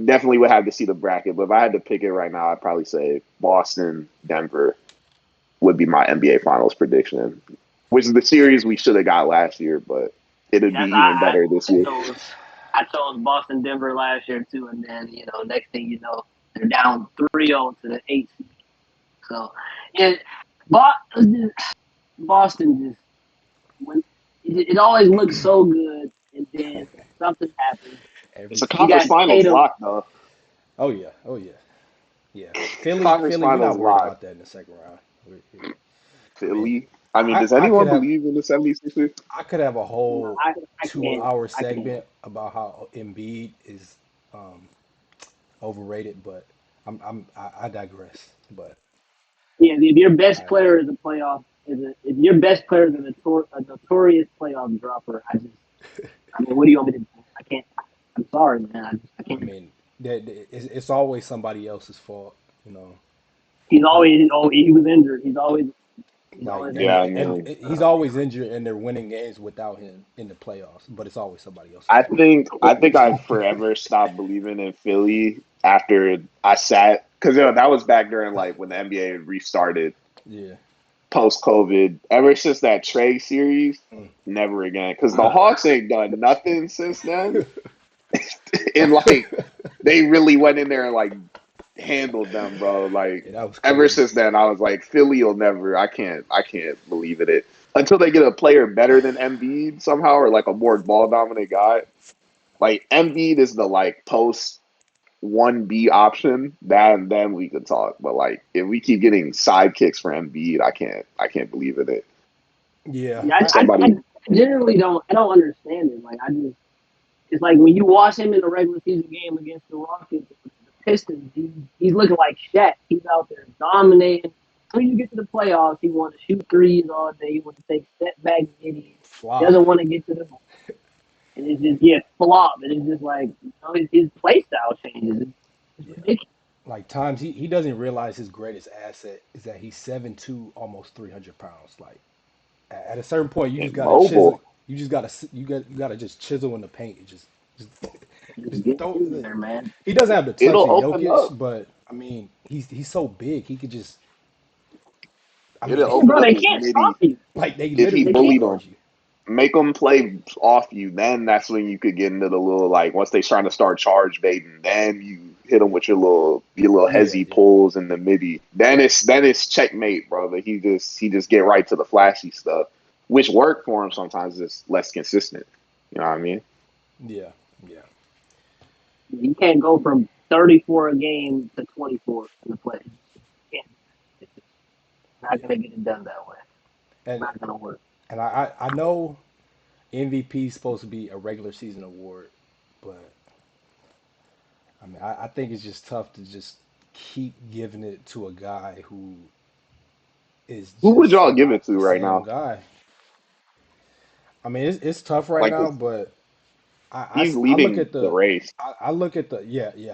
Speaker 2: definitely would have to see the bracket. But if I had to pick it right now, I'd probably say Boston, Denver would be my NBA Finals prediction, which is the series we should have got last year, but it'd be
Speaker 3: Yes,
Speaker 2: even better this
Speaker 3: I
Speaker 2: year.
Speaker 3: chose I chose Boston Denver last year too, and then next thing you know they're down 3-0 to the 8th seed. So yeah, Boston just when it always looks so good, and then something happens.
Speaker 2: It's
Speaker 1: every
Speaker 2: a
Speaker 3: You
Speaker 1: time.
Speaker 2: conference
Speaker 3: got
Speaker 2: finals
Speaker 3: Tatum.
Speaker 2: lock, though.
Speaker 1: Oh yeah, oh yeah, yeah. Philly,
Speaker 2: Conference
Speaker 1: Philly. We're
Speaker 2: finals
Speaker 1: not worried
Speaker 2: lock.
Speaker 1: about that in the second round. I mean,
Speaker 2: Philly. I mean, does
Speaker 1: I could
Speaker 2: anyone
Speaker 1: have
Speaker 2: believe in the 76ers?
Speaker 1: I could have a whole
Speaker 3: I
Speaker 1: two
Speaker 3: can't.
Speaker 1: hour
Speaker 3: I can't.
Speaker 1: segment about how Embiid is um, overrated, but I digress. But
Speaker 3: Yeah, if your best
Speaker 1: I
Speaker 3: player is a playoff, if your best player is a notorious playoff dropper, I mean, what do you want me to do? I can't. I'm sorry, man. I
Speaker 1: I
Speaker 3: can't.
Speaker 1: mean, it's always somebody else's fault, you know.
Speaker 3: He's
Speaker 1: He
Speaker 3: always. Oh, he was injured. He's
Speaker 1: like
Speaker 3: always
Speaker 2: Yeah,
Speaker 3: injured.
Speaker 2: I mean,
Speaker 1: he's always injured, and they're winning games without him in the playoffs. But it's always somebody else's
Speaker 2: I
Speaker 1: fault.
Speaker 2: think I think I forever stopped believing in Philly after I sat because that was back during like when the NBA restarted
Speaker 1: Yeah.
Speaker 2: post COVID. Ever since that Trey series,
Speaker 1: Mm.
Speaker 2: never again. Because the Hawks ain't done nothing since then. And like they really went in there and like handled them, bro. Like
Speaker 1: Yeah, that was
Speaker 2: ever
Speaker 1: crazy.
Speaker 2: since then, I was like, Philly will never. I can't believe in it until they get a player better than Embiid somehow, or like a more ball dominant guy. Like Embiid is the like post 1B option. Then we can talk. But like if we keep getting sidekicks for Embiid, I can't believe in it.
Speaker 1: Yeah,
Speaker 3: Yeah,
Speaker 2: Somebody,
Speaker 3: I generally don't. I don't understand it. Like I just. It's like when you watch him in a regular season game against the Rockets, the Pistons. He's looking like Shaq. He's out there dominating. When you get to the playoffs, he wants to shoot threes all day. He wants to take step back idiots.
Speaker 1: fly.
Speaker 3: Doesn't want to get to the and it's just flop. And it's just like his play style changes. It's
Speaker 1: Yeah.
Speaker 3: ridiculous.
Speaker 1: Like times he doesn't realize his greatest asset is that he's 7'2", almost 300 pounds. Like at a certain point, you just
Speaker 2: and
Speaker 1: gotta chisel.
Speaker 2: mobile.
Speaker 1: You just gotta you gotta just chisel in the paint. Just
Speaker 3: Just
Speaker 1: Just
Speaker 3: get
Speaker 1: throw.
Speaker 3: in there, man.
Speaker 1: He doesn't have the touch
Speaker 2: It'll
Speaker 1: of
Speaker 2: open up.
Speaker 1: Jokic, but I mean, he's so big. He could just. I mean,
Speaker 2: It'll
Speaker 3: Yeah,
Speaker 2: open
Speaker 3: bro,
Speaker 2: up
Speaker 3: they
Speaker 2: his
Speaker 3: can't stop
Speaker 2: midi
Speaker 3: you.
Speaker 1: like they
Speaker 2: if he
Speaker 1: literally
Speaker 3: They
Speaker 1: can't
Speaker 3: can't.
Speaker 2: bullied him.
Speaker 1: guard you.
Speaker 2: Make them play off you. Then that's when you could get into the little like once they trying to start charge baiting. Then you hit them with your little
Speaker 1: Yeah,
Speaker 2: hezzy
Speaker 1: yeah,
Speaker 2: pulls in the midi. Then it's checkmate, brother. He just get right to the flashy stuff, which work for him sometimes. Is less consistent. You know what I mean?
Speaker 1: yeah, yeah.
Speaker 3: You can't go from 34 a game to 24 in the play. You can't. It's just not gonna get it done that way. It's
Speaker 1: And
Speaker 3: not gonna work.
Speaker 1: I know MVP is supposed to be a regular season award, but I mean, I think it's just tough to just keep giving it to a guy who is
Speaker 2: Who would
Speaker 1: just
Speaker 2: y'all give
Speaker 1: not
Speaker 2: it to
Speaker 1: the
Speaker 2: right
Speaker 1: same
Speaker 2: now?
Speaker 1: guy. I mean, it's tough right
Speaker 2: Like
Speaker 1: now, but
Speaker 2: he's
Speaker 1: I look
Speaker 2: leading
Speaker 1: at
Speaker 2: the
Speaker 1: the
Speaker 2: race.
Speaker 1: I look at the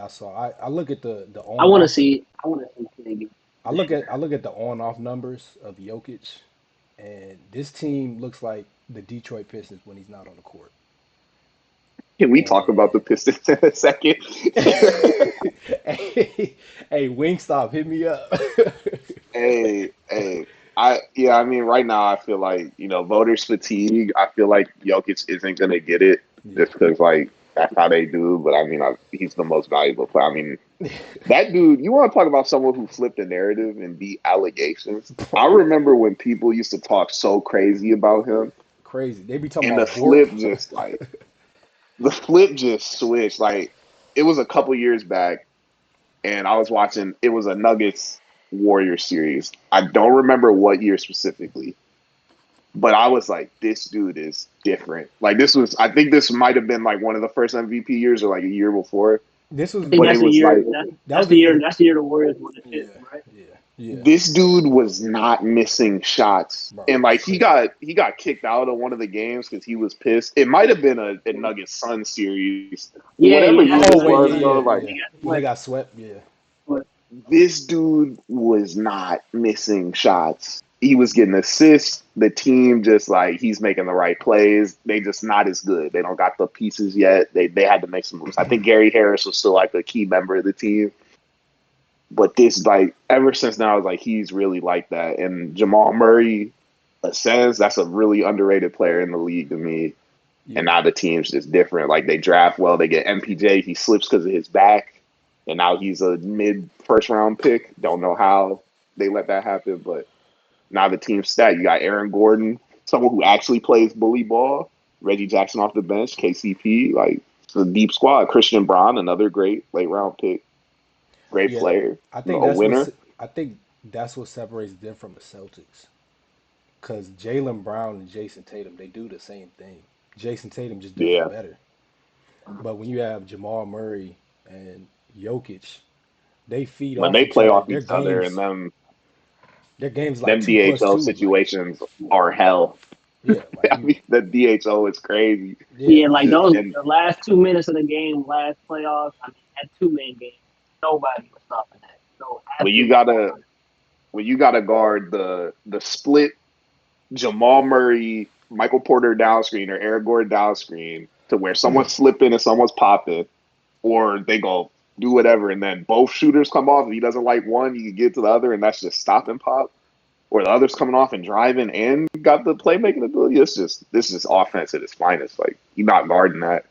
Speaker 1: I saw I look at the
Speaker 3: I
Speaker 1: on
Speaker 3: want to
Speaker 1: off
Speaker 3: see. I want to see Nigga
Speaker 1: I
Speaker 3: there.
Speaker 1: look at the on off numbers of Jokic, and this team looks like the Detroit Pistons when he's not on the court.
Speaker 2: Can we talk about the
Speaker 1: And
Speaker 2: Pistons in a second?
Speaker 1: hey, hey, Wingstop, hit me up.
Speaker 2: Hey, I mean, right now I feel like voters fatigue. I feel like Jokic isn't gonna get it
Speaker 1: Yeah,
Speaker 2: just because like that's how they do. But I mean, he's the most valuable player. I mean, that dude. You want to talk about someone who flipped the narrative and beat allegations? I
Speaker 1: bro,
Speaker 2: remember when people used to talk so crazy about him,
Speaker 1: crazy. They be talking
Speaker 2: and the
Speaker 1: about Gorp.
Speaker 2: flip just like the flip just switched. Like it was a couple years back and I was watching. It was a Nuggets Warriors series. I don't remember what year specifically, but I was like, this dude is different. Like this was. I think this might have been like one of the first MVP years, or like a year before.
Speaker 1: This
Speaker 3: I
Speaker 1: was
Speaker 3: think
Speaker 2: But it
Speaker 3: that's the
Speaker 1: before.
Speaker 2: was
Speaker 3: year.
Speaker 2: like
Speaker 1: That was the year.
Speaker 3: That's the year the Warriors won the
Speaker 1: Yeah,
Speaker 3: shit, right?
Speaker 1: yeah, yeah,
Speaker 2: this dude was not missing shots,
Speaker 1: bro.
Speaker 2: and
Speaker 1: It's
Speaker 2: like he
Speaker 1: crazy.
Speaker 2: got he got kicked out of one of the games because he was pissed. It might have been a Nuggets Sun series,
Speaker 3: Yeah,
Speaker 2: whatever
Speaker 3: yeah.
Speaker 2: year
Speaker 3: That's
Speaker 1: Oh
Speaker 2: this
Speaker 1: wait,
Speaker 2: was,
Speaker 1: yeah,
Speaker 2: bro.
Speaker 1: yeah,
Speaker 3: when
Speaker 2: Like
Speaker 1: yeah.
Speaker 3: he got
Speaker 1: When they
Speaker 3: swept.
Speaker 1: got swept, yeah.
Speaker 3: But
Speaker 2: this dude was not missing shots. He was getting assists. The team just like he's making the right plays. They just not as good. They don't got the pieces yet. They had to make some moves. I think Gary Harris was still like a key member of the team. But this like ever since now, I was like he's really like that. And Jamal Murray ascends. That's a really underrated player in the league to me. And
Speaker 1: Yeah,
Speaker 2: now the team's just different. Like they draft well. They get MPJ. He slips because of his back, and now he's a mid first round pick. Don't know how they let that happen, but now the team's stat. You got Aaron Gordon, someone who actually plays bully ball. Reggie Jackson off the bench. KCP. Like it's a deep squad. Christian Braun, another great late round pick. Great
Speaker 1: yeah.
Speaker 2: player.
Speaker 1: I think
Speaker 2: A
Speaker 1: that's what
Speaker 2: winner.
Speaker 1: I think that's what separates them from the Celtics. Cause Jalen Brown and Jason Tatum, they do the same thing. Jason Tatum just does it
Speaker 2: Yeah.
Speaker 1: better. But when you have Jamal Murray and Jokic, they feed
Speaker 2: When
Speaker 1: off
Speaker 2: they
Speaker 1: each
Speaker 2: play
Speaker 1: other.
Speaker 2: off each other and
Speaker 1: Their games like
Speaker 2: them
Speaker 1: two plus
Speaker 2: DHO
Speaker 1: two. Like
Speaker 2: situations are hell.
Speaker 1: yeah, like
Speaker 2: I
Speaker 1: you
Speaker 2: mean, the DHO is crazy.
Speaker 1: yeah,
Speaker 3: yeah, like
Speaker 1: like
Speaker 3: those
Speaker 2: And
Speaker 3: the last 2 minutes of the game, last playoffs. I mean, that 2 man game, nobody was stopping that. No,
Speaker 2: when you
Speaker 3: absolutely
Speaker 2: gotta
Speaker 3: nobody.
Speaker 2: when you gotta guard the split Jamal Murray, Michael Porter down screen or Eric Gordon down screen to where someone's slipping and someone's popping, or they go do whatever, and then both shooters come off. If he doesn't like one, you can get to the other, and that's just stop and pop. Or the other's coming off and driving and got the playmaking ability. It's just this is offense at its finest. Like you're not guarding that.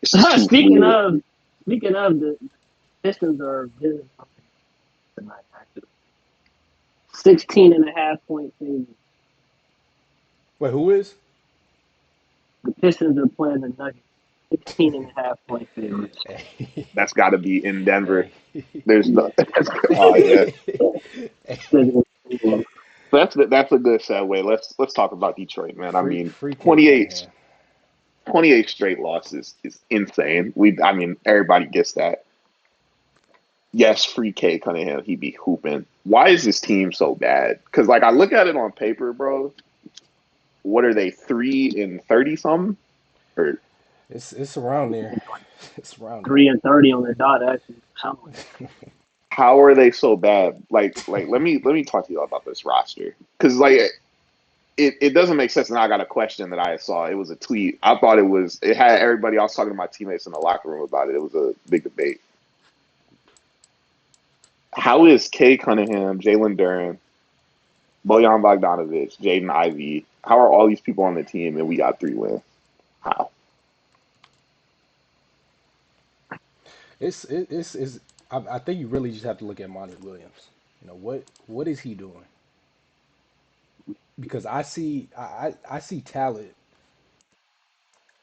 Speaker 2: It's just too
Speaker 3: speaking
Speaker 2: fluid.
Speaker 3: of speaking of the Pistons are visiting tonight. Actually, 16 and a half point favorite.
Speaker 1: wait, who is?
Speaker 3: The Pistons are playing the Nuggets. 16 and a half point favorites.
Speaker 1: Hey,
Speaker 2: That's got to be in Denver.
Speaker 1: hey.
Speaker 2: There's no. Oh yeah.
Speaker 3: Yeah.
Speaker 2: That's a good segue. Let's talk about Detroit, man. I mean,
Speaker 1: Free K
Speaker 2: 28,
Speaker 1: Cunningham.
Speaker 2: 28 straight losses is insane. I mean, everybody gets that. Yes, free K Cunningham, he be hooping. Why is this team so bad? Because like I look at it on paper, bro. What are they 3-30 something? Or
Speaker 1: It's around there. It's around there.
Speaker 3: 3 and 30 on the dot. Actually, something like
Speaker 2: how are they so bad? Like let me talk to you about this roster because like it doesn't make sense. And I got a question that I saw. It was a tweet. I thought it had everybody. I was talking to my teammates in the locker room about it. It was a big debate. How is Kay Cunningham, Jalen Duren, Bojan Bogdanovic, Jaden Ivey? How are all these people on the team and we got 3 wins? How?
Speaker 1: It's I think you really just have to look at Monty Williams. You know what is he doing? Because I see talent,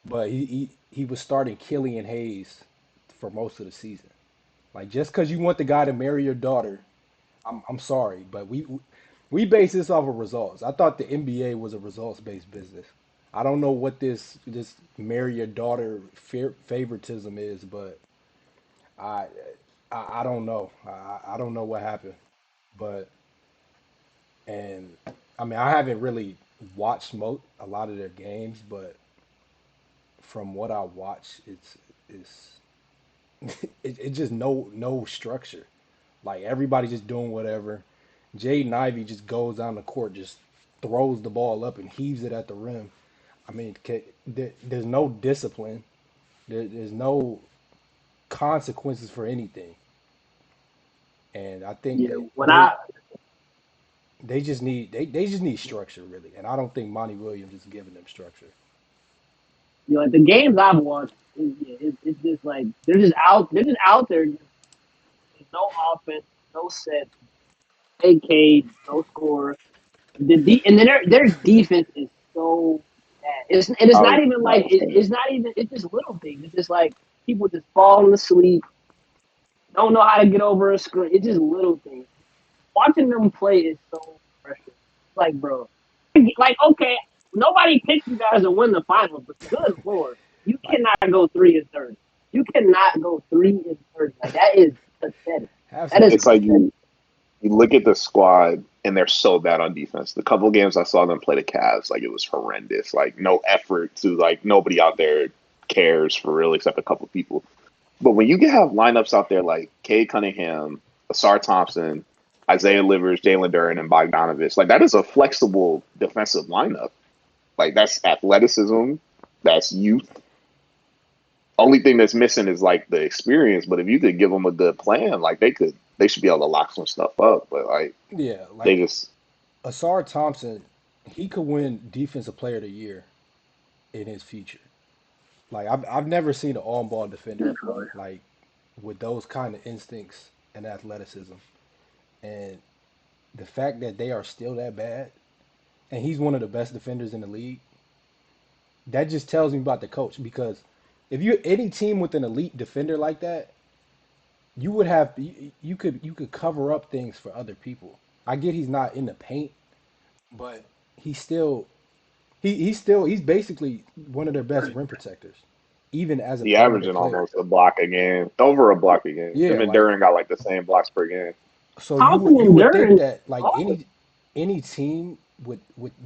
Speaker 1: but he was starting Killian Hayes for most of the season. Like just because you want the guy to marry your daughter, I'm sorry, but we base this off of results. I thought the NBA was a results based business. I don't know what this marry your daughter favoritism is, but I I don't know. I don't know what happened, but and I mean I haven't really watched a lot of their games, but from what I watch, it's it just no structure. Like everybody just doing whatever. Jaden Ivey just goes down the court, just throws the ball up and heaves it at the rim. I mean, there's no discipline. There's no consequences for anything. And I think
Speaker 3: Yeah,
Speaker 1: that
Speaker 3: when I
Speaker 1: they just need structure really. And I don't think Monty Williams is giving them structure.
Speaker 3: like the games I've watched, it's just like they're just out there. There's no offense, no set, AK, no score. And then their defense is so bad. It's
Speaker 2: I
Speaker 3: not
Speaker 2: was
Speaker 3: even
Speaker 2: about
Speaker 3: like
Speaker 2: to say.
Speaker 3: it's not even it's just little things. It's just like people just falling asleep, don't know how to get over a screen. It's just little things. Watching them play is so frustrating. Like, bro, like okay, nobody picked you guys to win the finals, but good lord, you
Speaker 1: Like
Speaker 3: cannot go 3-30. You cannot go 3-30. Like that is pathetic.
Speaker 1: have
Speaker 3: That
Speaker 1: some
Speaker 3: is
Speaker 2: It's like
Speaker 3: pathetic.
Speaker 2: you look at the squad and they're so bad on defense. The couple games I saw them play the Cavs, like it was horrendous. Like no effort to like nobody out there cares for real except a couple people. But when you can have lineups out there like Cade Cunningham, Asar Thompson, Isaiah Livers, Jalen Duren, and Bogdanovich, like that is a flexible defensive lineup. Like that's athleticism, that's youth. Only thing that's missing is like the experience. But if you could give them a good plan, like they should be able to lock some stuff up. But like
Speaker 1: yeah,
Speaker 2: they
Speaker 1: like
Speaker 2: just,
Speaker 1: Asar Thompson, he could win Defensive Player of the Year in his future. Like I've never seen an on-ball defender like with those kind of instincts and athleticism, and the fact that they are still that bad, and he's one of the best defenders in the league. That just tells me about the coach because if you any team with an elite defender like that, you could cover up things for other people. I get he's not in the paint, but he's still he's basically one of their best rim protectors, even as a
Speaker 2: he
Speaker 1: perimeter
Speaker 2: averaging
Speaker 1: player.
Speaker 2: almost a block a game, over a block a game.
Speaker 1: Yeah,
Speaker 2: Him and
Speaker 1: like
Speaker 2: Duran got like the same blocks per game.
Speaker 1: so
Speaker 3: Thompson
Speaker 1: you
Speaker 3: and
Speaker 1: would think
Speaker 3: Duran,
Speaker 1: that like any team with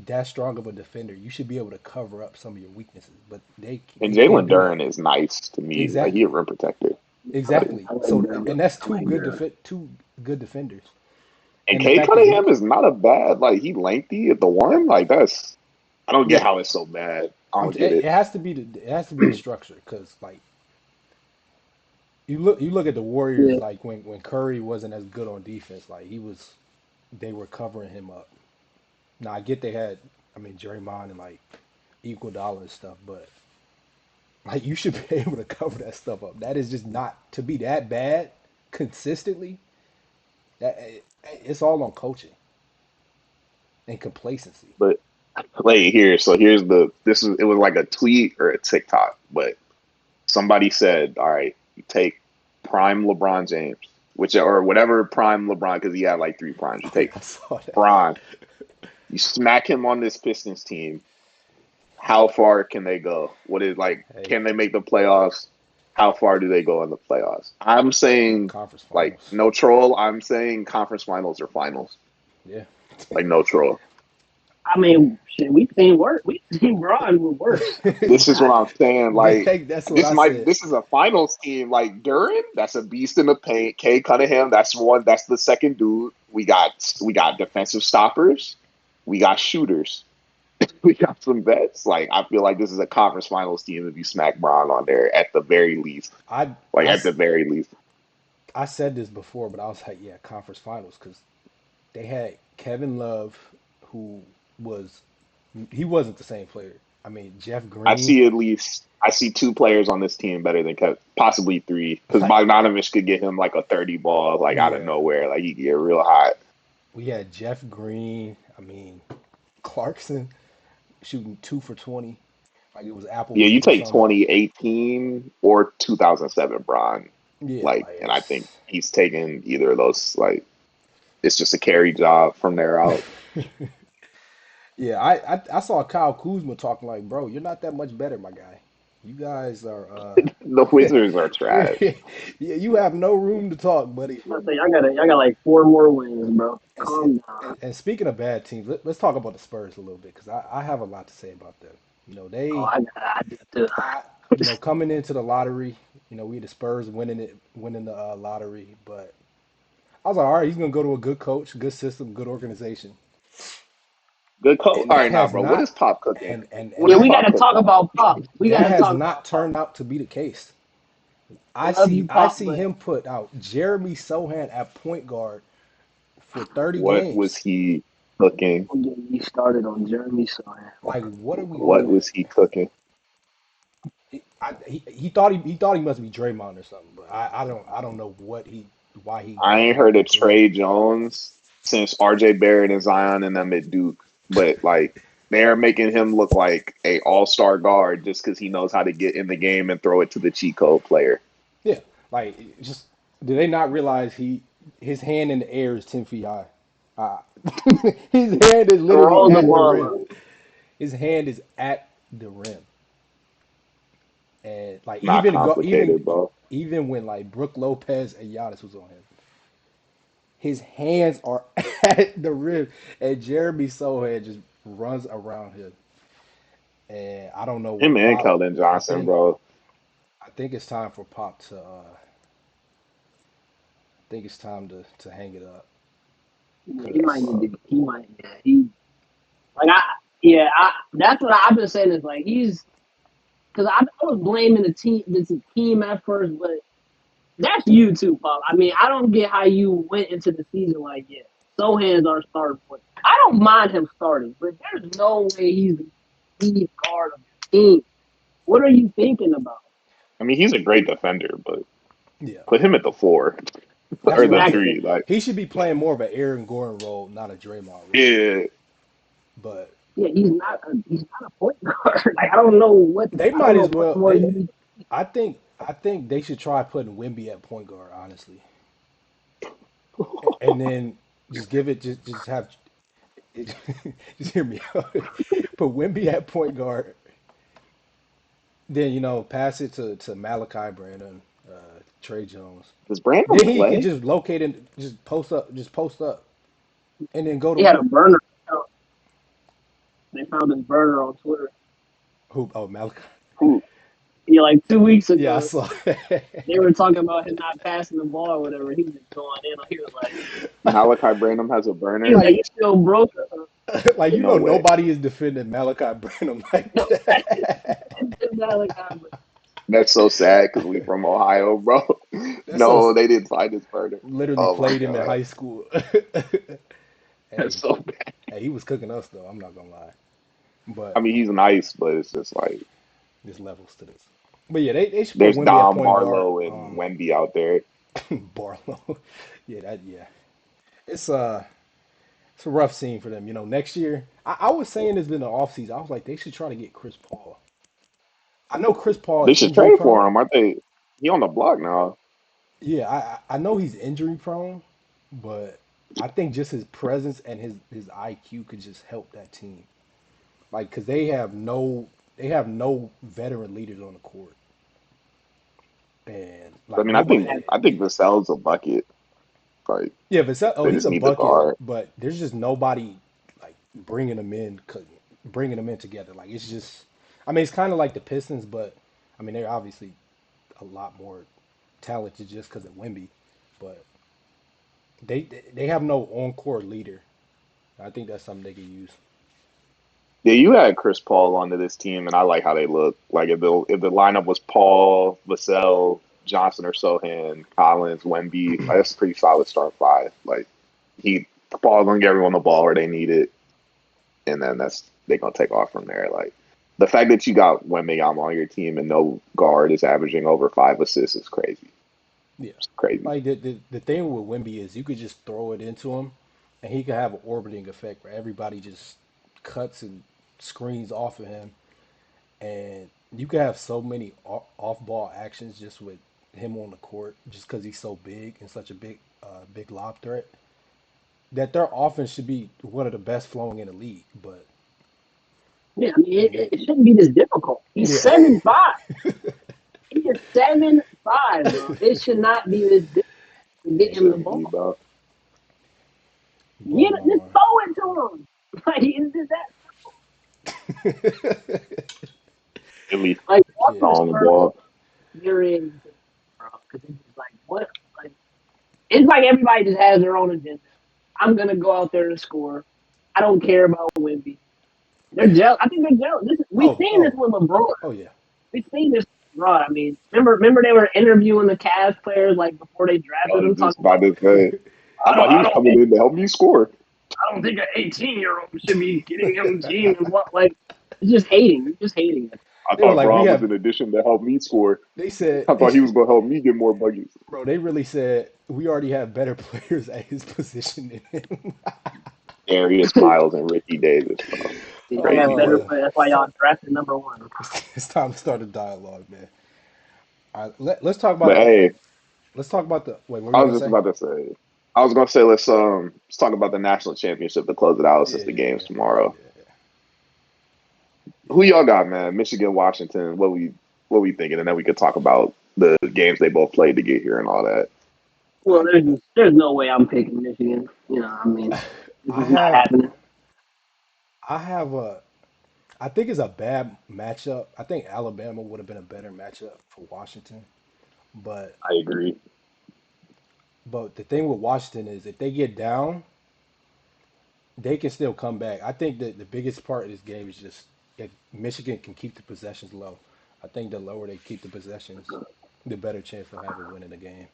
Speaker 1: that strong of a defender, you should be able to cover up some of your weaknesses, but
Speaker 2: And
Speaker 1: they can't
Speaker 2: Jalen
Speaker 1: do that.
Speaker 2: Duran is nice to me. Like he a
Speaker 1: Exactly.
Speaker 2: rim protector. But
Speaker 1: Exactly. So and that's two good defenders.
Speaker 2: and
Speaker 1: And the
Speaker 2: Cade
Speaker 1: fact that he
Speaker 2: Cunningham is not a bad like he lengthy at the one. Like that's I don't get
Speaker 1: yeah,
Speaker 2: how it's so bad. I don't get
Speaker 1: it
Speaker 2: it.
Speaker 1: has to be the structure cuz like you look at the Warriors
Speaker 3: yeah.
Speaker 1: like when Curry wasn't as good on defense, like they were covering him up. Now I get they had I mean Draymond and like Iguodala and stuff, but like you should be able to cover that stuff up. That is just not to be that bad consistently. That it's all on coaching and complacency.
Speaker 2: But like here, so here's the this is it was like a tweet or a TikTok, but somebody said, all right, you take prime LeBron James, which or whatever prime LeBron because he had like 3 primes. You
Speaker 1: Oh yeah,
Speaker 2: take
Speaker 1: I saw that.
Speaker 2: prime, you smack him on this Pistons team. How far can they go? What is like?
Speaker 1: Hey,
Speaker 2: Can they make the playoffs? How far do they go in the playoffs? I'm saying
Speaker 1: conference
Speaker 2: like
Speaker 1: finals.
Speaker 2: no troll. I'm saying conference finals or finals.
Speaker 1: Yeah.
Speaker 2: Like no troll.
Speaker 3: I mean, shit, we've seen worse. We've seen Braun with worse.
Speaker 2: This is what I'm saying. Like
Speaker 1: That's what I said.
Speaker 2: this is a finals team. Like Duran, that's a beast in the paint. Kay Cunningham, that's one. That's the second dude. We got defensive stoppers. We got shooters. we got some vets. Like I feel like this is a conference finals team if you smack Braun on there at the very least.
Speaker 1: I
Speaker 2: Like
Speaker 1: I
Speaker 2: at the very least.
Speaker 1: I said this before, but I was like, yeah, conference finals because they had Kevin Love, who was he wasn't the same player. I mean, Jeff Green,
Speaker 2: I see two players on this team better than possibly three because
Speaker 1: like
Speaker 2: Bogdanovich could get him like a 30 ball like out of
Speaker 1: yeah,
Speaker 2: nowhere. Like he could get real hot.
Speaker 1: we had Jeff Green. I mean, Clarkson shooting 2 for 20, like it was
Speaker 2: Yeah, you
Speaker 1: Applebee's or
Speaker 2: take
Speaker 1: something.
Speaker 2: 2018 or 2007 Bron.
Speaker 1: Yeah,
Speaker 2: Like,
Speaker 1: like
Speaker 2: and I think
Speaker 1: it's
Speaker 2: he's taken either of those. Like, it's just a carry job from there out.
Speaker 1: yeah. I saw Kyle Kuzma talking like, bro, you're not that much better, my guy. You guys are
Speaker 2: The Wizards are trash.
Speaker 1: yeah, you have no room to talk, buddy.
Speaker 3: I say y'all got like 4 more wins, bro.
Speaker 1: And,
Speaker 3: Calm down.
Speaker 1: and speaking of bad teams, us talk about the Spurs a little bit because I have a lot to say about them. You know,
Speaker 3: Oh, I do too.
Speaker 1: I, coming into the lottery, we the Spurs winning the lottery, but I was like, all right, he's gonna go to a good coach, good system, good organization,
Speaker 2: Good coach.
Speaker 1: and
Speaker 2: All
Speaker 1: that
Speaker 2: right, now,
Speaker 1: has
Speaker 2: bro. What
Speaker 1: not,
Speaker 2: is Pop cooking?
Speaker 1: and
Speaker 2: What
Speaker 3: Yeah,
Speaker 2: is
Speaker 3: we
Speaker 1: that
Speaker 3: got
Speaker 2: Pop
Speaker 3: to talk
Speaker 2: cooking?
Speaker 3: about Pop. We got
Speaker 1: that
Speaker 3: to
Speaker 1: has
Speaker 3: talk
Speaker 1: not
Speaker 3: about Pop.
Speaker 1: turned out to be the case.
Speaker 3: I love you,
Speaker 1: I
Speaker 3: Pop,
Speaker 1: see
Speaker 3: but
Speaker 1: him put out Jeremy Sohan at point guard for 30
Speaker 2: What was
Speaker 1: games.
Speaker 2: he cooking?
Speaker 3: I'm getting you started on Jeremy Sohan.
Speaker 1: Like, what are we
Speaker 2: What
Speaker 1: doing?
Speaker 2: was he cooking?
Speaker 1: He thought he must be Draymond or something, but I don't know why he
Speaker 2: I
Speaker 1: got
Speaker 2: ain't
Speaker 1: that
Speaker 2: heard of
Speaker 1: nickname.
Speaker 2: Trey Jones since RJ Barrett and Zion and them at Duke, but like they're making him look like a all-star guard just because he knows how to get in the game and throw it to the cheat code player.
Speaker 1: Yeah, like just do they not realize his hand in the air is 10 feet high? Uh, his hand is literally
Speaker 3: Roll the
Speaker 1: at the
Speaker 3: ball
Speaker 1: rim.
Speaker 3: up.
Speaker 1: His hand is at the rim, and like
Speaker 2: Not complicated, bro.
Speaker 1: even when like Brooke Lopez and Giannis was on him, his hands are at the rim, and Jeremy Sohan just runs around him. And I don't know
Speaker 2: Him
Speaker 1: what
Speaker 2: and
Speaker 1: Pop.
Speaker 2: Keldon
Speaker 1: I
Speaker 2: Johnson,
Speaker 1: think
Speaker 2: bro.
Speaker 1: I think it's time for Pop to. I think it's time to hang it up
Speaker 3: Yeah, he might
Speaker 1: because
Speaker 3: need to. He might. Yeah, he like I. Yeah, that's what I've been saying is like he's because I was blaming the team at first, but that's you too, Pop. I mean, I don't get how you went into the season like, yeah, Sohan's our starting point. I don't mind him starting, but there's no way he's the lead guard of the team. What are you thinking about?
Speaker 2: I mean, he's a great defender, but
Speaker 1: yeah,
Speaker 2: put him at the four
Speaker 1: that's
Speaker 2: or
Speaker 1: what
Speaker 2: the
Speaker 1: I'm saying.
Speaker 3: Exactly.
Speaker 2: three. Like,
Speaker 1: He should be playing more of an Aaron Gordon role, not a Draymond role.
Speaker 2: yeah,
Speaker 1: But
Speaker 3: Yeah, he's not a point guard. Like
Speaker 1: they
Speaker 3: I don't
Speaker 1: might
Speaker 3: know
Speaker 1: as
Speaker 3: what
Speaker 1: well.
Speaker 3: more you need.
Speaker 1: I think they should try putting Wimby at point guard, honestly, and then just give it just have just hear me out. Put Wimby at point guard, then pass it to Malachi Brandon, Trey Jones.
Speaker 2: does Brandon
Speaker 1: Then he could
Speaker 2: play?
Speaker 1: just locate and just post up, and then go to
Speaker 3: He had a
Speaker 1: work.
Speaker 3: burner. They found his burner on Twitter.
Speaker 1: Who? Oh, Malachi.
Speaker 2: Who?
Speaker 3: Yeah, like 2 weeks
Speaker 1: Yeah, I
Speaker 3: ago,
Speaker 1: saw.
Speaker 3: they were talking about him not passing the ball or whatever. He was just going in.
Speaker 2: Malachi Branham has a
Speaker 3: He was
Speaker 2: burner?
Speaker 3: like, you
Speaker 1: like,
Speaker 3: still broke?
Speaker 1: like
Speaker 2: No way.
Speaker 1: nobody is defending Malachi Branham like
Speaker 3: No,
Speaker 1: that.
Speaker 3: it's not like that, but
Speaker 2: That's so sad because we from Ohio, bro.
Speaker 1: That's so
Speaker 2: No, they didn't find his burner.
Speaker 1: literally
Speaker 2: Oh my
Speaker 1: played him in
Speaker 2: god,
Speaker 1: high school.
Speaker 2: that's
Speaker 1: Hey,
Speaker 2: so bad.
Speaker 1: hey, he was cooking us though. I'm not gonna lie,
Speaker 2: I
Speaker 1: but
Speaker 2: mean, he's nice, but it's just like
Speaker 1: there's levels to this. But yeah, they should put
Speaker 2: there's
Speaker 1: Wimby at
Speaker 2: Dom
Speaker 1: point guard.
Speaker 2: Marlowe and Wemby out there.
Speaker 1: Barlow. Yeah. It's it's a rough scene for them. Next year I was saying this in the offseason. I was like they should try to get Chris Paul. I know Chris Paul
Speaker 2: They
Speaker 1: is
Speaker 2: should
Speaker 1: injury
Speaker 2: trade for
Speaker 1: prone.
Speaker 2: him, aren't they? He on the block now.
Speaker 1: Yeah, I know he's injury prone, but I think just his presence and his IQ could just help that team. Like, cause they have no veteran leaders on the court, and
Speaker 2: I
Speaker 1: like
Speaker 2: mean,
Speaker 1: nobody.
Speaker 2: I think Vassell's a bucket. Like
Speaker 1: Yeah, Vassell, oh,
Speaker 2: they
Speaker 1: he's
Speaker 2: just
Speaker 1: a
Speaker 2: need the
Speaker 1: bucket,
Speaker 2: guard.
Speaker 1: but there's just nobody like bringing them in together. Like it's just, I mean, it's kind of like the Pistons, but I mean they're obviously a lot more talented just because of Wemby, but they have no on court leader. I think that's something they could use.
Speaker 2: Yeah, you had Chris Paul onto this team, and I like how they look. Like if the lineup was Paul, Vassell, Johnson or Sohan, Collins, Wemby, like, that's a pretty solid start five. Like he Paul's gonna get everyone the ball where they need it, and then they're gonna take off from there. Like the fact that you got Wembanyama on your team and no guard is averaging over 5 assists is crazy.
Speaker 1: Yeah.
Speaker 2: It's crazy.
Speaker 1: Like the thing with Wimby is you could just throw it into him, and he could have an orbiting effect where everybody just cuts and screens off of him, and you could have so many off ball actions just with him on the court, just because he's so big and such a big lob threat. That their offense should be one of the best flowing in the league, but
Speaker 4: Yeah, I mean,
Speaker 1: I mean,
Speaker 4: it shouldn't be this difficult. He's
Speaker 1: yeah,
Speaker 4: 7'5". He is 7'5", bro. It should not be this difficult to get
Speaker 2: It
Speaker 4: him the
Speaker 2: shouldn't be,
Speaker 4: ball.
Speaker 2: bro.
Speaker 4: Get just
Speaker 1: Ball
Speaker 4: throw it to him. Like it's just that.
Speaker 1: line.
Speaker 2: Really
Speaker 4: Like once
Speaker 1: Yeah,
Speaker 4: the
Speaker 2: on the
Speaker 4: Spurs
Speaker 2: ball.
Speaker 4: they're in, bro, because it's just like what? Like it's like everybody just has their own agenda. I'm gonna go out there and score. I don't care about Wimby. They're jealous. I think they're jealous. We've
Speaker 1: oh,
Speaker 4: seen this
Speaker 1: oh,
Speaker 4: with LeBron.
Speaker 1: oh yeah,
Speaker 4: We've seen this with LeBron. I mean, remember they were interviewing the Cavs players like before they
Speaker 2: I
Speaker 4: drafted
Speaker 2: was
Speaker 4: them,
Speaker 2: just
Speaker 4: talking
Speaker 2: about
Speaker 4: about
Speaker 2: to say. I thought he
Speaker 4: I
Speaker 2: was
Speaker 4: don't
Speaker 2: coming in to help me score.
Speaker 4: I don't think an 18-year-old should be getting him team and what like it's just hating. You're just hating it.
Speaker 2: I
Speaker 1: they were
Speaker 2: thought
Speaker 1: like, we
Speaker 2: Braun was
Speaker 1: have.
Speaker 2: in addition to help me score.
Speaker 1: They said,
Speaker 2: I thought he was going to help me get more buggies.
Speaker 1: bro, they really said we already have better players at his position than him.
Speaker 2: Darius Miles and Ricky Davis, bro.
Speaker 4: Y'all got
Speaker 2: Crazy
Speaker 4: better
Speaker 2: work.
Speaker 1: Oh,
Speaker 4: play. That's why y'all drafted number one.
Speaker 1: it's time to start a dialogue, man. All right, let's talk
Speaker 2: But
Speaker 1: about the.
Speaker 2: hey,
Speaker 1: Let's talk about the. Wait, what were you
Speaker 2: I was
Speaker 1: gonna
Speaker 2: just
Speaker 1: say?
Speaker 2: about to say. I was going to say let's talk about the national championship to close it out
Speaker 1: Yeah,
Speaker 2: since the
Speaker 1: yeah,
Speaker 2: game's
Speaker 1: yeah,
Speaker 2: tomorrow.
Speaker 1: yeah,
Speaker 2: Who y'all got, man? Michigan, Washington. What we thinking, and then we could talk about the games they both played to get here and all that.
Speaker 4: Well, there's no way I'm picking Michigan. You know, I mean,
Speaker 1: yeah.
Speaker 4: this
Speaker 1: I
Speaker 4: is not
Speaker 1: have,
Speaker 4: happening.
Speaker 1: I have a. I think it's a bad matchup. I think Alabama would have been a better matchup for Washington, but
Speaker 2: I agree.
Speaker 1: the thing with Washington is if they get down, they can still come back. I think that the biggest part of this game is just if Michigan can keep the possessions low. I think the lower they keep the possessions, the better chance they'll have of winning the game.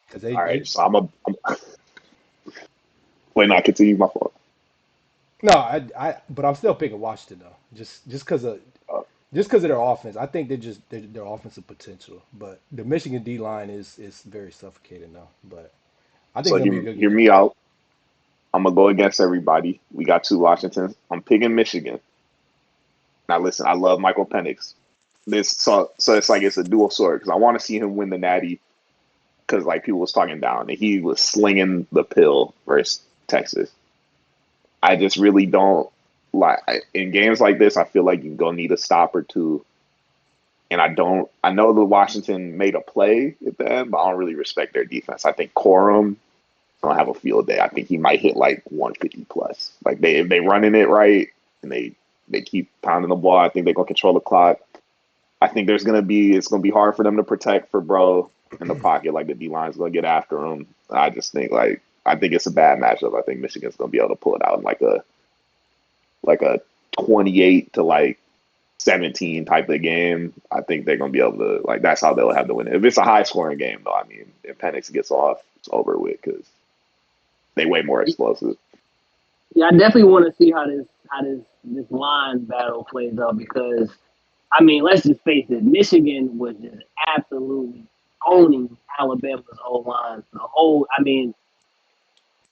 Speaker 1: Because
Speaker 2: All
Speaker 1: they
Speaker 2: right, so I'm wait, not continue my fault.
Speaker 1: no, but I'm still picking Washington though. Just
Speaker 2: Uh,
Speaker 1: because of their offense. I think their offensive potential. But the Michigan D line is very suffocating though. But I think
Speaker 2: so
Speaker 1: it's gonna be a
Speaker 2: hear
Speaker 1: good
Speaker 2: hear
Speaker 1: game.
Speaker 2: me out. I'm gonna go against everybody. We got two Washingtons. I'm picking Michigan. Now listen, I love Michael Penix. So it's like it's a dual sword because I want to see him win the Natty because like people was talking down and he was slinging the pill versus Texas. I just really don't like in games like this. I feel like you're gonna need a stop or two, and I don't. I know the Washington made a play at the end, but I don't really respect their defense. I think Corum gonna have a field day. I think he might hit like 150 plus. Like if they running it right and they keep pounding the ball, I think they're gonna control the clock. I think it's gonna be hard for them to protect for bro in the pocket. Like the D line's gonna get after him. I think it's a bad matchup. I think Michigan's gonna be able to pull it out in like a 28 to like 17 type of game. I think they're gonna be able to like that's how they'll have to win it. If it's a high scoring game though, I mean, if Penix gets off, it's over with because they way more explosive.
Speaker 4: Yeah, I definitely want to see how this line battle plays out because I mean, let's just face it, Michigan was just absolutely owning Alabama's O line. The whole, I mean,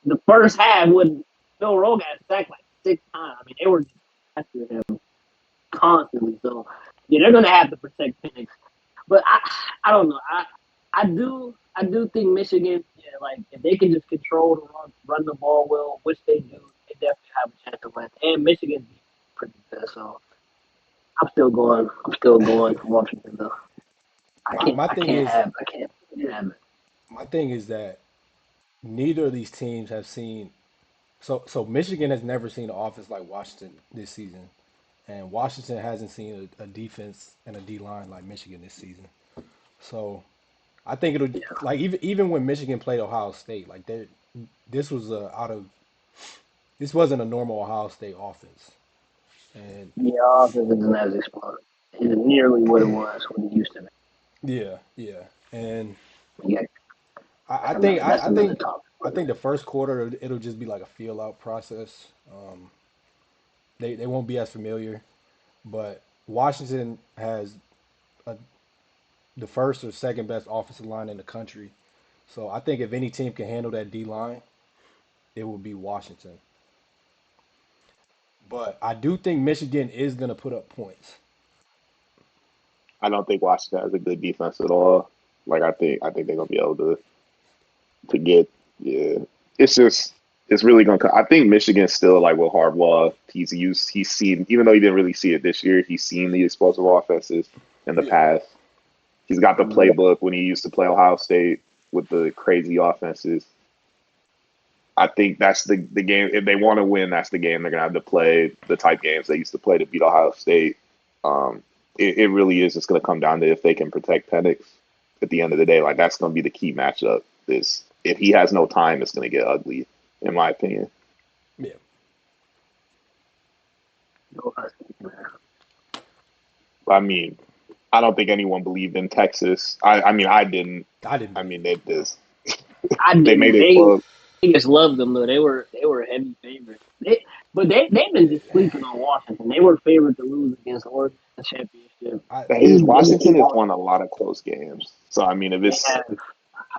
Speaker 4: the first half when Bill Rowe got sacked like 6 times. I mean, they were just after him constantly. So yeah, they're gonna have to protect Penix. But I don't know. I do think Michigan, yeah, like if they can just control the run the ball well, which they do, they definitely have a chance to win. And Michigan's pretty good, so I'm still going Washington though. I
Speaker 1: My
Speaker 4: can't
Speaker 1: my
Speaker 4: I
Speaker 1: thing
Speaker 4: can't
Speaker 1: is
Speaker 4: have I can't have it.
Speaker 1: my thing is that neither of these teams have seen so Michigan has never seen an offense like Washington this season, and Washington hasn't seen a defense and a D line like Michigan this season. So I think it'll
Speaker 4: Yeah.
Speaker 1: like even when Michigan played Ohio State, like this was this wasn't a normal Ohio State offense. And
Speaker 4: Yeah, offense isn't as explosive. It's nearly what it used to be.
Speaker 1: yeah, yeah. And
Speaker 4: Yeah,
Speaker 1: I think
Speaker 4: that's
Speaker 1: I
Speaker 4: another
Speaker 1: think
Speaker 4: topic.
Speaker 1: I
Speaker 4: But
Speaker 1: think the first quarter it'll just be like a feel out process. They won't be as familiar, but Washington has a, the first or second best offensive line in the country. So I think if any team can handle that D line, it will be Washington. But I do think Michigan is going to put up points.
Speaker 2: I don't think Washington has a good defense at all. Like I think they're gonna be able to get yeah. It's just it's really gonna. I think Michigan's still like with Harbaugh. He's seen even though he didn't really see it this year. He's seen the explosive offenses in the
Speaker 1: Yeah.
Speaker 2: past. He's got the
Speaker 4: mhm.
Speaker 2: playbook when he used to play Ohio State with the crazy offenses. I think that's the game. If they want to win, that's the game they're gonna have to play. The type games they used to play to beat Ohio State. Um, it really is just gonna come down to if they can protect Penix at the end of the day. Like that's gonna be the key matchup. Is if he has no time, it's gonna get ugly, in my opinion.
Speaker 1: Yeah.
Speaker 4: Go Huskies, man.
Speaker 2: I mean, I don't think anyone believed in Texas. I mean, I didn't.
Speaker 1: I didn't
Speaker 2: I
Speaker 1: believe
Speaker 2: mean,
Speaker 1: it.
Speaker 2: they just
Speaker 4: I
Speaker 2: they made
Speaker 4: didn't.
Speaker 2: it
Speaker 4: They
Speaker 2: look.
Speaker 4: just loved them though. They were heavy favorites. They've been just sleeping on Washington. They were favored to lose against Oregon in the championship.
Speaker 1: I
Speaker 4: They just
Speaker 2: Washington
Speaker 4: keep
Speaker 2: has
Speaker 4: on.
Speaker 2: won a lot of close games. So I mean, if
Speaker 4: They
Speaker 2: it's
Speaker 4: have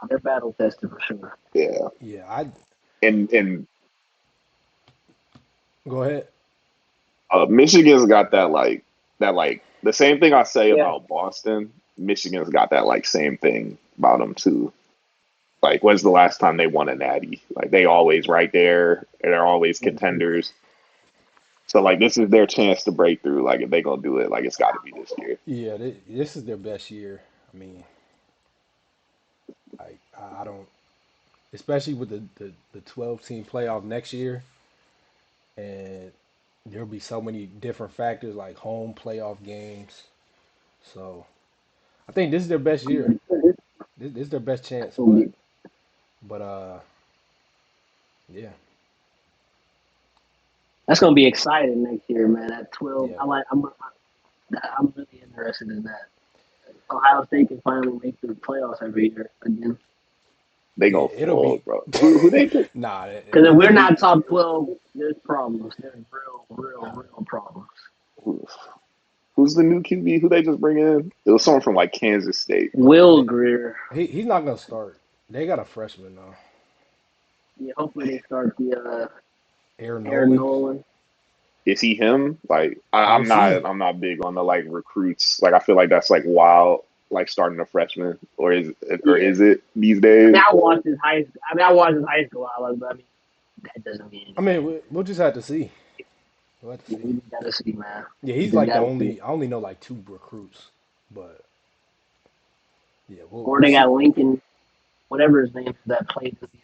Speaker 4: they're battle tested for sure.
Speaker 2: yeah,
Speaker 1: yeah, I
Speaker 2: and
Speaker 1: go ahead.
Speaker 2: Michigan's got that like the same thing I say
Speaker 4: Yeah,
Speaker 2: about Boston. Michigan's got that like same thing about them too. Like, when's the last time they won a natty? Like, they always right there, and they're always contenders. So, like, this is their chance to break through. Like, if they gonna do it, like, it's got to be this year.
Speaker 1: Yeah, this is their best year. I mean, I don't, especially with the 12 team playoff next year, and there'll be so many different factors like home playoff games. So I think this is their best year. This is their best chance. But yeah,
Speaker 4: that's gonna be exciting next year, man. At 12,
Speaker 1: yeah,
Speaker 4: I'm really interested in that. Ohio State can finally make the playoffs every year again.
Speaker 2: They
Speaker 1: yeah.
Speaker 2: gonna
Speaker 1: It'll be
Speaker 2: fold, bro. Who they just
Speaker 1: nah.
Speaker 4: Because if
Speaker 1: I
Speaker 4: we're
Speaker 1: think
Speaker 4: not top 12, there's problems. There's real problems.
Speaker 2: who, who's the new QB? Who they just bring in? It was someone from like Kansas State.
Speaker 4: Will Greer.
Speaker 1: he's not gonna start. They got a freshman now,
Speaker 4: Yeah, hopefully they start the
Speaker 1: Aaron
Speaker 4: Aaron
Speaker 1: Nolan.
Speaker 4: Nolan.
Speaker 2: Is he him? Like,
Speaker 1: We'll see.
Speaker 2: I'm not big on the like recruits. Like, I feel like that's like wild. Like starting a freshman, or
Speaker 4: Yeah.
Speaker 2: is it these
Speaker 4: I mean,
Speaker 2: days?
Speaker 4: I watched his high school highlights, but I mean, that doesn't mean
Speaker 1: I
Speaker 4: anything.
Speaker 1: mean, we'll just have to see. We'll have to
Speaker 4: Yeah,
Speaker 1: see.
Speaker 4: we just gotta see, man.
Speaker 1: Yeah,
Speaker 4: We
Speaker 1: he's
Speaker 4: just
Speaker 1: like the
Speaker 4: gotta see.
Speaker 1: only. I only know like two recruits, but yeah,
Speaker 4: Or
Speaker 1: we'll
Speaker 4: they got
Speaker 1: see.
Speaker 4: Lincoln, whatever his name is, that played with the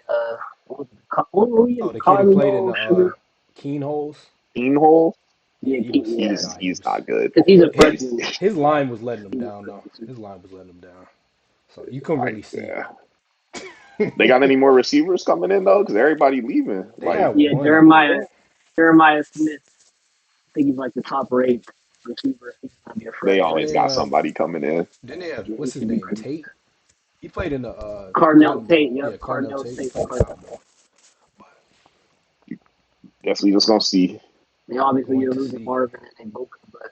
Speaker 4: what was it? What were you?
Speaker 1: Oh, the kid who played in
Speaker 4: Cardinal
Speaker 1: the
Speaker 4: Sugar?
Speaker 1: Keen Holes.
Speaker 2: Keenhole,
Speaker 1: Yeah,
Speaker 4: Yeah,
Speaker 1: he was.
Speaker 4: yeah.
Speaker 1: Nah, he
Speaker 2: he's
Speaker 1: was.
Speaker 2: not good.
Speaker 4: Because he's a
Speaker 1: His
Speaker 4: freshman.
Speaker 1: his line was letting him
Speaker 4: He's a
Speaker 1: down though.
Speaker 4: freshman.
Speaker 1: His line was letting him down, so you couldn't
Speaker 2: I
Speaker 1: really see.
Speaker 2: yeah. They got any more receivers coming in though? Because everybody leaving.
Speaker 1: They
Speaker 2: Like
Speaker 1: had
Speaker 4: Yeah,
Speaker 1: one, I think.
Speaker 4: Jeremiah Smith. I think he's like the top rate receiver. He's gonna be a
Speaker 2: they
Speaker 1: Then
Speaker 4: freshman.
Speaker 2: always
Speaker 1: they
Speaker 2: got
Speaker 1: have.
Speaker 2: somebody coming in.
Speaker 1: Then they have.
Speaker 4: Yeah, he
Speaker 1: What's his
Speaker 4: should be
Speaker 1: name?
Speaker 4: pretty
Speaker 1: Tate.
Speaker 4: good.
Speaker 1: He played in the
Speaker 4: Cardinal
Speaker 1: Cotton.
Speaker 4: Tate,
Speaker 1: Yeah,
Speaker 4: yep.
Speaker 1: Carnell
Speaker 4: Cardinal
Speaker 1: Tate. He
Speaker 4: Tate
Speaker 1: played
Speaker 4: played.
Speaker 1: Cotton. But
Speaker 2: Guess we just gonna see.
Speaker 4: They obviously
Speaker 1: going
Speaker 4: you're
Speaker 1: to
Speaker 4: losing
Speaker 1: see.
Speaker 4: Marvin and they both, but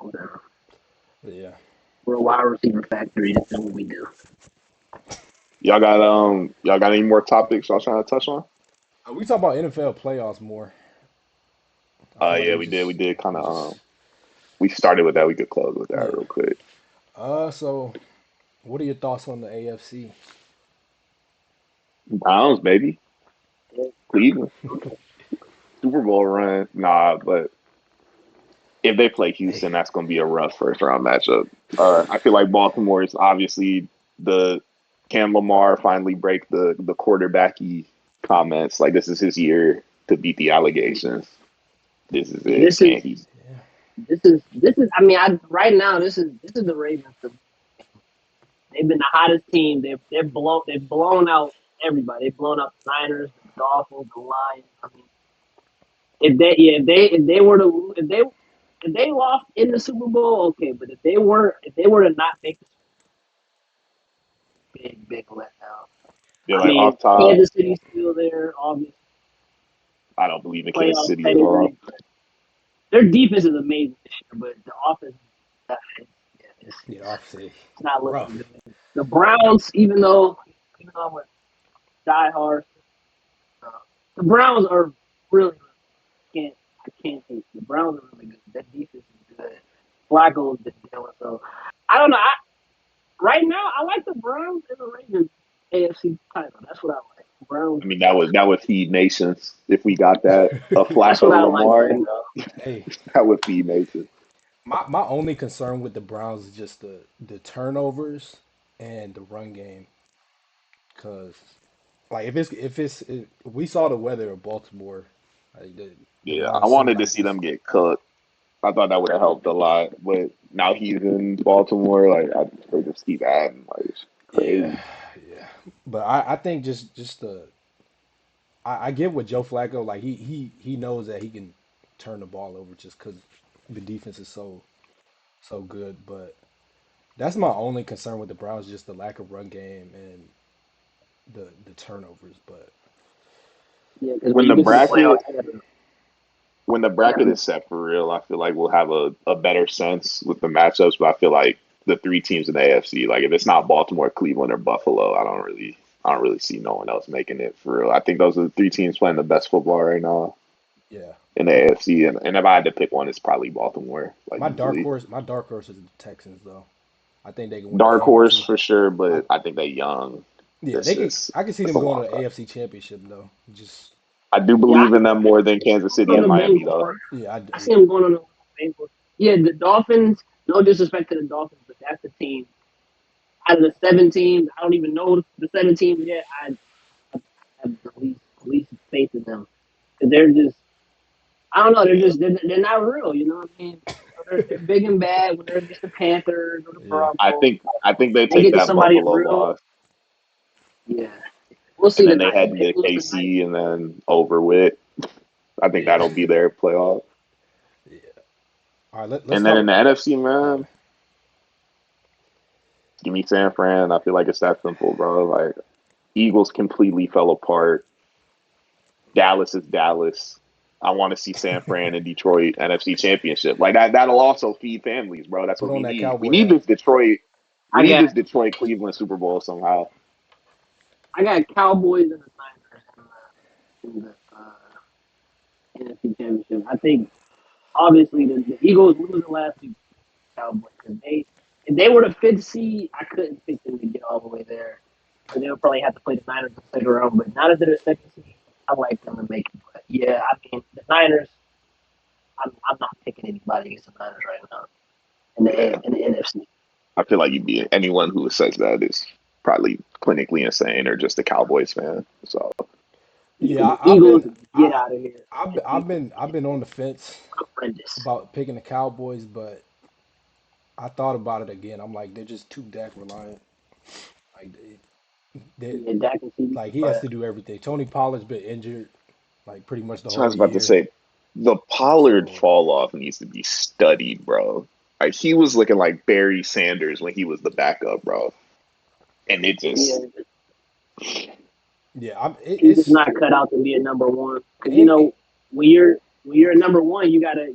Speaker 4: whatever.
Speaker 1: But yeah.
Speaker 4: We're a wide receiver factory. This is what we do.
Speaker 2: Y'all got any more topics y'all trying to touch on?
Speaker 1: We talk about NFL playoffs more. I feel like
Speaker 2: Yeah, we did kind
Speaker 1: we
Speaker 2: of
Speaker 1: just
Speaker 2: we started with that. We could close with that
Speaker 1: yeah.
Speaker 2: real quick.
Speaker 1: So what are your thoughts on the AFC?
Speaker 2: Browns, baby. Cleveland. Super Bowl run. Nah, but if they play
Speaker 1: Hey,
Speaker 2: Houston, that's gonna be a rough first round matchup. I feel like Baltimore is obviously the Cam Lamar finally break the quarterbacky comments. Like this is his year to beat the allegations. This is
Speaker 4: Yeah,
Speaker 2: it. Can he?
Speaker 1: yeah.
Speaker 4: this is. I mean, right now this is the Ravens. They've been the hottest team. They've blown out everybody. They've blown out the Niners, the Dolphins, the Lions. I mean, if they were to if they lost in the Super Bowl, okay. But if they were to not make the big letdown.
Speaker 2: Yeah,
Speaker 4: I
Speaker 2: like
Speaker 4: mean,
Speaker 2: off top,
Speaker 4: Kansas City's still there, obviously
Speaker 2: I don't believe in Kansas
Speaker 4: playoff
Speaker 2: City at all.
Speaker 4: pedigree. Their defense is amazing this year, but the offense,
Speaker 1: Yeah, obviously
Speaker 4: it's not looking
Speaker 1: rough.
Speaker 4: good. The Browns, even though I'm a diehard, uh, the Browns are really can't I can't hate the Browns are really good. That defense is good. Flacco's been dealing, so I don't know. Right now, I like the Browns and the Ravens AFC title. That's what I like. Browns.
Speaker 2: I mean, that would feed nations if we got that a
Speaker 4: That's what
Speaker 2: Flacco
Speaker 4: I like
Speaker 2: Lamar.
Speaker 4: right now.
Speaker 1: Hey,
Speaker 2: That would feed nations.
Speaker 1: my only concern with the Browns is just the turnovers and the run game, because like if we saw the weather in Baltimore, like the
Speaker 2: Yeah, I
Speaker 1: monsoon
Speaker 2: wanted to
Speaker 1: could
Speaker 2: see
Speaker 1: just
Speaker 2: them get cooked. I thought that would have helped a lot, but now he's in Baltimore. They just keep adding. Like, it's
Speaker 1: yeah,
Speaker 2: crazy.
Speaker 1: yeah. But I think just I get what Joe Flacco like he knows that he can turn the ball over just because the defense is so good. But that's my only concern with the Browns, just the lack of run game and the turnovers. But
Speaker 4: Yeah, because when
Speaker 2: When
Speaker 4: you
Speaker 2: the
Speaker 4: get to the playoffs,
Speaker 2: bracket
Speaker 4: you gotta,
Speaker 2: when the
Speaker 4: you
Speaker 2: bracket
Speaker 4: gotta
Speaker 2: is set for real, I feel like we'll have a better sense with the matchups. But I feel like the three teams in the AFC, like if it's not Baltimore, Cleveland, or Buffalo, I don't really see no one else making it for real. I think those are the three teams playing the best football right now
Speaker 1: yeah,
Speaker 2: in the AFC. And if I had to pick one, it's probably Baltimore, like easily.
Speaker 1: my dark horse is the Texans though. I think they can win a
Speaker 2: Dark
Speaker 1: game or
Speaker 2: horse
Speaker 1: two.
Speaker 2: for sure,
Speaker 1: I
Speaker 2: but I think they young.
Speaker 1: Yeah,
Speaker 2: It's
Speaker 1: they could.
Speaker 2: just
Speaker 1: I could see
Speaker 2: it's
Speaker 1: them
Speaker 2: a
Speaker 1: going
Speaker 2: long
Speaker 1: to the
Speaker 2: shot.
Speaker 1: AFC Championship though. Just
Speaker 2: I do
Speaker 4: yeah,
Speaker 2: believe in them more than Kansas
Speaker 4: I
Speaker 2: City
Speaker 4: on
Speaker 2: and
Speaker 4: the
Speaker 2: Miami
Speaker 4: Bengals.
Speaker 2: though.
Speaker 1: yeah,
Speaker 4: I see
Speaker 1: yeah,
Speaker 4: him going on the Bengals. Yeah, the Dolphins. No disrespect to the Dolphins, but that's the team out of the 7 teams. I don't even know the 7 teams yet. I have the least faith in them. 'Cause they're just I don't know.
Speaker 2: Yeah.
Speaker 4: They're not real. You know what I mean? They're big and bad when they're against the Panthers or the
Speaker 1: yeah,
Speaker 2: I
Speaker 4: Broncos.
Speaker 2: think I think they
Speaker 4: They
Speaker 2: take
Speaker 4: get to
Speaker 2: that
Speaker 4: somebody
Speaker 2: Buffalo
Speaker 4: real.
Speaker 2: loss
Speaker 4: Yeah, we'll
Speaker 2: and
Speaker 4: see
Speaker 2: then they
Speaker 4: tonight.
Speaker 2: head
Speaker 4: If they
Speaker 2: into
Speaker 4: lose tonight,
Speaker 2: KC and then over with. I think
Speaker 1: yeah,
Speaker 2: that'll be their playoff.
Speaker 1: yeah. All right, let's
Speaker 2: And then
Speaker 1: talk.
Speaker 2: in the NFC,
Speaker 1: All
Speaker 2: man,
Speaker 1: right,
Speaker 2: give me San Fran. I feel like it's that simple, bro. Like Eagles completely fell apart. Dallas is Dallas. I want to see San Fran and Detroit NFC Championship. Like that. That'll also feed families, bro. That's
Speaker 1: put
Speaker 2: what we
Speaker 1: on that
Speaker 2: need. We
Speaker 1: cowboy
Speaker 2: need
Speaker 1: hat.
Speaker 2: this Detroit. We
Speaker 4: I
Speaker 2: need
Speaker 4: got
Speaker 2: this Detroit Cleveland Super Bowl somehow.
Speaker 4: I got Cowboys and the Niners in the NFC Championship. I think obviously the Eagles losing last week to the Cowboys because if they were the 5th seed, I couldn't pick them to get all the way there. So they would probably have to play the Niners in the second round. But now that they're the 2nd seed, I like them to make it. But yeah, I mean the Niners. I'm not picking anybody against the Niners right now
Speaker 2: Yeah,
Speaker 4: in the NFC.
Speaker 2: I feel like you'd be anyone who says that is probably clinically insane or just a Cowboys fan. So
Speaker 4: Yeah,
Speaker 1: Yeah,
Speaker 4: the Eagles get
Speaker 1: I,
Speaker 4: out of here. The Eagles
Speaker 1: I've been on the fence
Speaker 4: horrendous.
Speaker 1: about picking the Cowboys, but I thought about it again. I'm like, they're just too Dak reliant. Like they
Speaker 4: Yeah, Dak and CD.
Speaker 1: like he has
Speaker 4: But
Speaker 1: to do everything. Tony Pollard's been injured like pretty much the
Speaker 2: so I
Speaker 1: whole
Speaker 2: was about to
Speaker 1: year.
Speaker 2: say the Pollard
Speaker 1: So
Speaker 2: fall off needs to be studied, bro. Like he was looking like Barry Sanders when he was the backup, bro. And it
Speaker 4: yeah,
Speaker 2: just
Speaker 1: yeah,
Speaker 4: he's just not cut out to be a number one. Because
Speaker 1: ain't
Speaker 4: when you're a number one, you gotta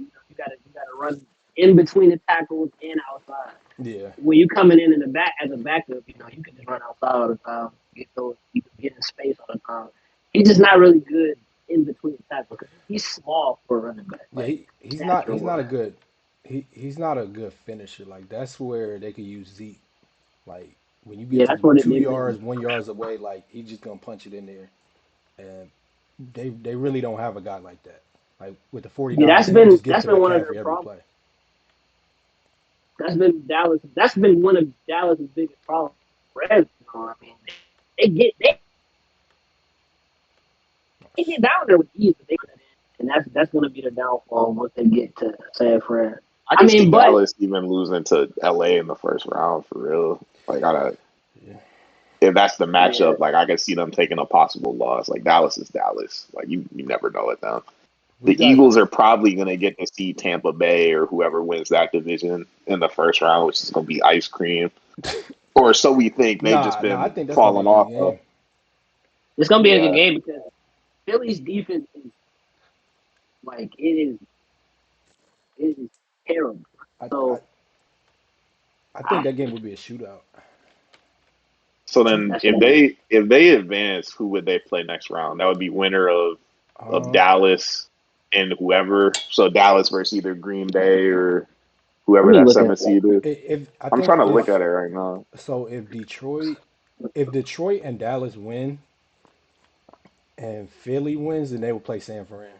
Speaker 4: run in between the tackles and outside.
Speaker 1: yeah.
Speaker 4: When you coming in the back as a backup, you can just run outside all the time. You can get in space all the time. He's just not really good in between the tackles because he's small for a running back,
Speaker 1: Yeah,
Speaker 4: like stature
Speaker 1: he's not a
Speaker 4: wise.
Speaker 1: good he's not a good finisher. Like that's where they could use Zeke. Like when you get
Speaker 4: Yeah,
Speaker 1: to
Speaker 4: that's where they,
Speaker 1: two
Speaker 4: they really.
Speaker 1: yards, 1 yards away, like he's just gonna punch it in there. And they really don't have a guy like that. Like with the
Speaker 4: Yeah,
Speaker 1: 49ers, he just gives
Speaker 4: that's
Speaker 1: to
Speaker 4: been one of their
Speaker 1: McCaffrey every
Speaker 4: problems.
Speaker 1: play.
Speaker 4: That's been Dallas. That's been one of Dallas's biggest problems. Red zone. I mean, they get down there with ease, but they and that's going to be the downfall once they get to San Fran.
Speaker 2: I
Speaker 4: I
Speaker 2: can see
Speaker 4: mean, but
Speaker 2: Dallas even losing to LA in the first round for real. Like I
Speaker 1: Yeah,
Speaker 2: if that's the
Speaker 4: yeah,
Speaker 2: matchup, like I can see them taking a possible loss. Like Dallas is Dallas. Like you never know it now.
Speaker 1: what you
Speaker 2: The
Speaker 1: guys?
Speaker 2: Eagles are probably going to get to see Tampa Bay or whoever wins that division in the first round, which is going to be ice cream. Or so we think. They've just
Speaker 1: Nah. I
Speaker 2: been
Speaker 1: think that's gonna be
Speaker 2: falling
Speaker 1: a good
Speaker 2: off of.
Speaker 1: game.
Speaker 4: It's gonna be a good
Speaker 2: Yeah.
Speaker 4: game because Philly's defense is like it is terrible.
Speaker 1: I I,
Speaker 4: So
Speaker 1: I think
Speaker 4: I,
Speaker 1: that game would be a shootout.
Speaker 2: So then,
Speaker 4: that's
Speaker 2: if
Speaker 4: gonna be
Speaker 2: they advance, who would they play next round? That would be winner of
Speaker 1: Um,
Speaker 2: Dallas and whoever. So Dallas versus either Green Bay or
Speaker 4: let
Speaker 2: whoever
Speaker 4: me
Speaker 2: that
Speaker 4: look at
Speaker 2: seventh
Speaker 4: that.
Speaker 2: seed is.
Speaker 1: if I
Speaker 2: I'm
Speaker 1: think
Speaker 2: trying to look
Speaker 1: if
Speaker 2: at it right now.
Speaker 1: so, if Detroit and Dallas win and Philly wins, then they will play San Fran.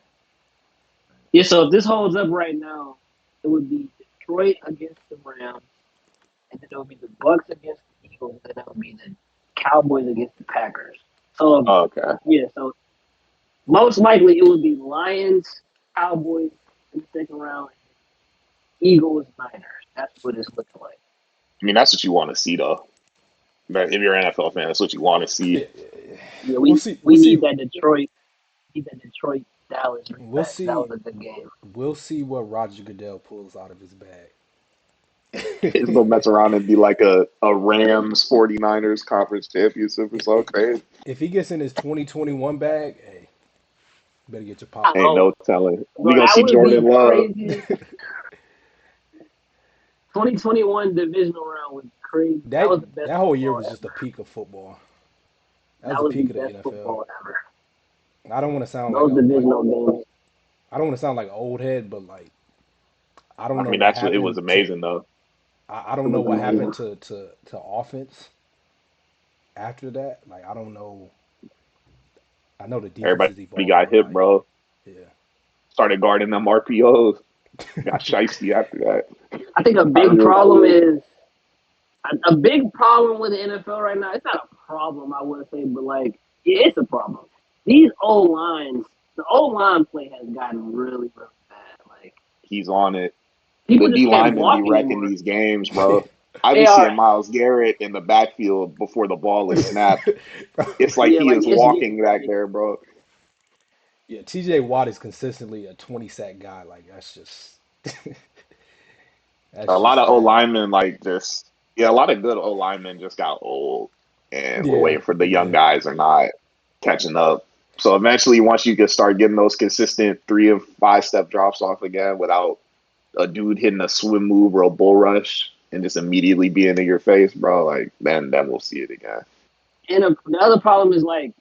Speaker 4: Yeah, so if this holds up right now, it would be Detroit against the Rams, and then it would be the Bucks against the Eagles, and then it would be the Cowboys against the Packers. So
Speaker 2: Oh, okay.
Speaker 4: yeah, so most likely it would be Lions, Cowboys in the second round, Eagles, Niners. That's what it's looking like.
Speaker 2: I mean, that's what you want to see, though. But if you're an NFL fan, that's what you want to see.
Speaker 1: Yeah,
Speaker 4: Yeah,
Speaker 1: we'll
Speaker 4: we
Speaker 1: see.
Speaker 4: we need that Detroit, need that Detroit Dallas
Speaker 1: We'll
Speaker 4: rematch. That was
Speaker 1: see.
Speaker 4: a good game.
Speaker 1: We'll see what Roger Goodell pulls out of his bag.
Speaker 2: It's gonna mess around and be like a Rams 49ers conference championship or something crazy.
Speaker 1: If he gets in his 2021 bag, hey, better get your
Speaker 4: I
Speaker 1: popcorn.
Speaker 2: Ain't
Speaker 4: hope,
Speaker 2: no telling. We
Speaker 4: bro.
Speaker 2: gonna
Speaker 4: That
Speaker 2: see
Speaker 4: would
Speaker 2: Jordan
Speaker 4: be
Speaker 2: Love.
Speaker 4: crazy. 2021 divisional round was crazy. That
Speaker 1: That
Speaker 4: was the best
Speaker 1: that whole year
Speaker 4: football
Speaker 1: was just the
Speaker 4: ever.
Speaker 1: peak of football. That was
Speaker 4: That
Speaker 1: the
Speaker 4: was the
Speaker 1: peak of the
Speaker 4: best
Speaker 1: NFL.
Speaker 4: football ever.
Speaker 1: I don't want to sound
Speaker 4: Those divisional games.
Speaker 1: I don't want to sound like an old head, but like I don't
Speaker 2: I
Speaker 1: know
Speaker 2: mean,
Speaker 1: what
Speaker 2: that's what it was
Speaker 1: happened to
Speaker 2: amazing though.
Speaker 1: I
Speaker 4: It
Speaker 1: don't know
Speaker 4: was
Speaker 1: what happened
Speaker 4: amazing.
Speaker 1: to offense after that. Like I don't know. I know the defense
Speaker 2: Everybody
Speaker 1: has evolved,
Speaker 2: got
Speaker 1: but
Speaker 2: hit,
Speaker 1: like
Speaker 2: bro.
Speaker 1: yeah.
Speaker 2: Started guarding them RPOs. Got shiesty after that.
Speaker 4: I think a
Speaker 2: I
Speaker 4: big
Speaker 2: really
Speaker 4: problem is a big problem with the NFL right now. It's not a problem, I would say, but like yeah, it's a problem. These old lines, the old line play has gotten really, really bad. Like
Speaker 2: he's on it. The
Speaker 4: people
Speaker 2: D
Speaker 4: just can't
Speaker 2: linemen be
Speaker 4: walk
Speaker 2: wrecking
Speaker 4: anymore.
Speaker 2: these games, bro. I be
Speaker 4: They are,
Speaker 2: seeing Miles Garrett in the backfield before the ball is snapped. It's like
Speaker 4: yeah,
Speaker 2: he
Speaker 4: like
Speaker 2: is
Speaker 4: it's getting
Speaker 2: walking back
Speaker 4: ridiculous.
Speaker 2: there, bro.
Speaker 1: Yeah, TJ Watt is consistently a 20 sack guy. Like that's just
Speaker 2: A
Speaker 1: that's
Speaker 2: lot
Speaker 1: just
Speaker 2: of O
Speaker 1: sad.
Speaker 2: linemen like just yeah, a lot of good O linemen just got old, and we're
Speaker 1: Yeah,
Speaker 2: waiting for the young
Speaker 1: yeah.
Speaker 2: guys are not catching up. So eventually, once you can start getting those consistent 3 and 5 step drops off again without a dude hitting a swim move or a bull rush and just immediately being in your face, bro, like then we'll see it again.
Speaker 4: And the other problem is like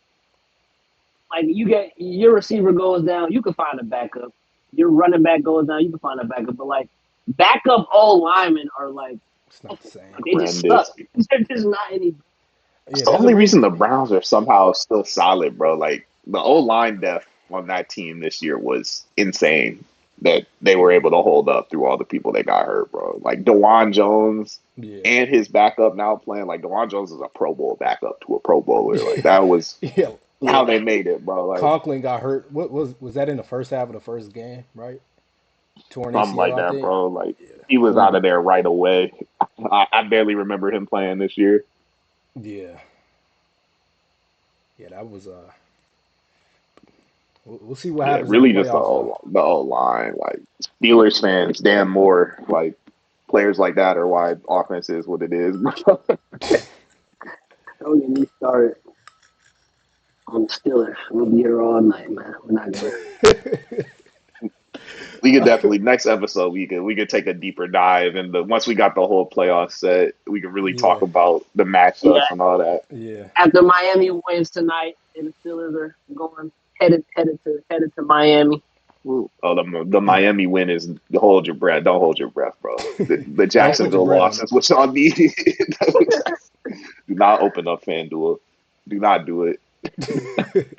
Speaker 4: you get your receiver goes down, you can find a backup. Your running back goes down, you can find a backup. But like backup old linemen are like
Speaker 1: It's not the
Speaker 4: awful.
Speaker 1: same.
Speaker 4: Like they just suck.
Speaker 2: Horrendous.
Speaker 4: They're just not any.
Speaker 2: That's
Speaker 1: Yeah,
Speaker 2: the
Speaker 1: there's a
Speaker 2: only reason
Speaker 1: reason.
Speaker 2: the Browns are somehow still solid, bro. Like the O line depth on that team this year was insane. That they were able to hold up through all the people that got hurt, bro. Like Dewan Jones
Speaker 1: Yeah.
Speaker 2: and his backup now playing. Like Dewan Jones is a Pro Bowl backup to a Pro Bowler. Like that was
Speaker 1: Yeah.
Speaker 2: how
Speaker 4: Yeah,
Speaker 2: they made it, bro. Like
Speaker 1: Conklin got hurt. What was that in the first half of the first game, right? Torn
Speaker 2: something
Speaker 1: ACL,
Speaker 2: like
Speaker 1: I
Speaker 2: that,
Speaker 1: think.
Speaker 2: bro. Like
Speaker 1: Yeah.
Speaker 2: he was out
Speaker 4: yeah.
Speaker 2: of there right away. I barely remember him playing this year.
Speaker 1: Yeah. Yeah, that was we'll see what
Speaker 2: Yeah,
Speaker 1: happens in the
Speaker 2: really just
Speaker 1: playoffs though.
Speaker 2: the O line. Like Steelers fans, damn more like players like that are why offense is what it is.
Speaker 4: Don't get me started on the Steelers. We'll be here all night, man. We're not gonna.
Speaker 2: We could definitely next episode we could take a deeper dive and the once we got the whole playoff set, we could really talk
Speaker 1: Yeah.
Speaker 2: about the
Speaker 4: Yeah,
Speaker 2: matchups and all that.
Speaker 1: Yeah.
Speaker 4: after Miami wins tonight, and the Steelers are going headed to Miami.
Speaker 2: Oh, the Miami win is hold your breath. Don't hold your breath, bro. The
Speaker 1: Don't put your
Speaker 2: Jacksonville
Speaker 1: bread
Speaker 2: loss
Speaker 1: on
Speaker 2: is what y'all need. Do not open up FanDuel. Do not do it.
Speaker 1: it.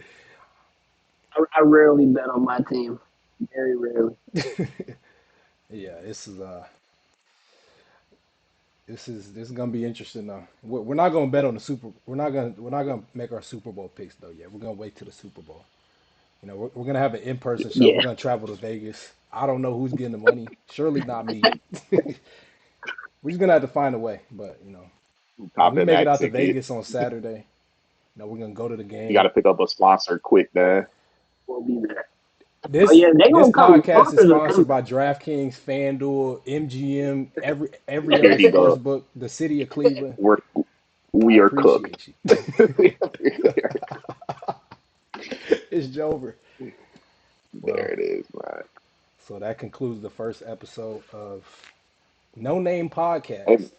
Speaker 4: I rarely bet on my team. Very rarely.
Speaker 1: Yeah, this is gonna be interesting though. We're not gonna bet on the Super. We're not gonna make our Super Bowl picks though yet. We're gonna wait till the Super Bowl. You know, we're gonna have an in-person show. We're
Speaker 4: Yeah,
Speaker 1: gonna travel to Vegas. I don't know who's getting the money. Surely not me. We're just gonna have to find a way. But when we
Speaker 2: Top in
Speaker 1: make it
Speaker 2: that
Speaker 1: out to
Speaker 2: ticket.
Speaker 1: Vegas on Saturday, we're gonna go to the
Speaker 2: You got
Speaker 1: game.
Speaker 2: to pick up a sponsor quick, man.
Speaker 4: we'll be there. Oh
Speaker 1: This
Speaker 4: yeah, they
Speaker 1: this
Speaker 4: gonna come.
Speaker 1: podcast is
Speaker 4: Sponsors are
Speaker 1: sponsored
Speaker 4: coming.
Speaker 1: by DraftKings, FanDuel, MGM, every
Speaker 2: There
Speaker 1: other
Speaker 2: you
Speaker 1: sports
Speaker 2: go.
Speaker 1: book, the city of Cleveland.
Speaker 2: We're
Speaker 1: I
Speaker 2: we are cooked.
Speaker 1: appreciate you. It's Jover.
Speaker 2: There
Speaker 1: Well,
Speaker 2: it is, man.
Speaker 1: so that concludes the first episode of No Name Podcast.
Speaker 2: And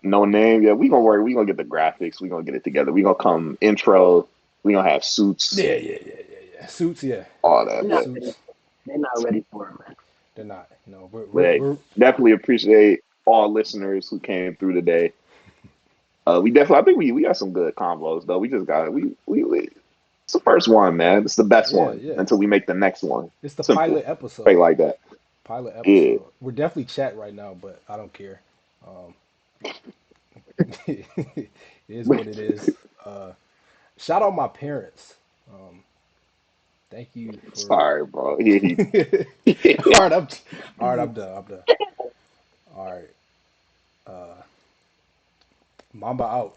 Speaker 2: no name. Yeah, we gonna work. We gonna get the graphics. We gonna get it together. We gonna come intro. We gonna have suits.
Speaker 1: Yeah. Suits, yeah.
Speaker 2: All that.
Speaker 4: They're
Speaker 2: Yeah.
Speaker 4: not ready.
Speaker 1: Suits.
Speaker 4: They're not ready for it, man.
Speaker 1: They're not. No,
Speaker 2: But
Speaker 1: we're
Speaker 2: definitely appreciate all listeners who came through today. We definitely. I think we got some good combos though. We just got we. It's the first one, man. It's the best one
Speaker 1: yeah.
Speaker 2: until we make the next one.
Speaker 1: It's the pilot
Speaker 2: Simple. Straight
Speaker 1: episode.
Speaker 2: like that.
Speaker 1: Pilot
Speaker 2: Yeah.
Speaker 1: episode. We're definitely chat right now, but I don't care. Um, it is what it is. Uh, shout out my parents. Um, thank you for.
Speaker 2: Sorry, bro. He,
Speaker 1: all right, all right. I'm done. I'm done. All right. Uh, Mamba out.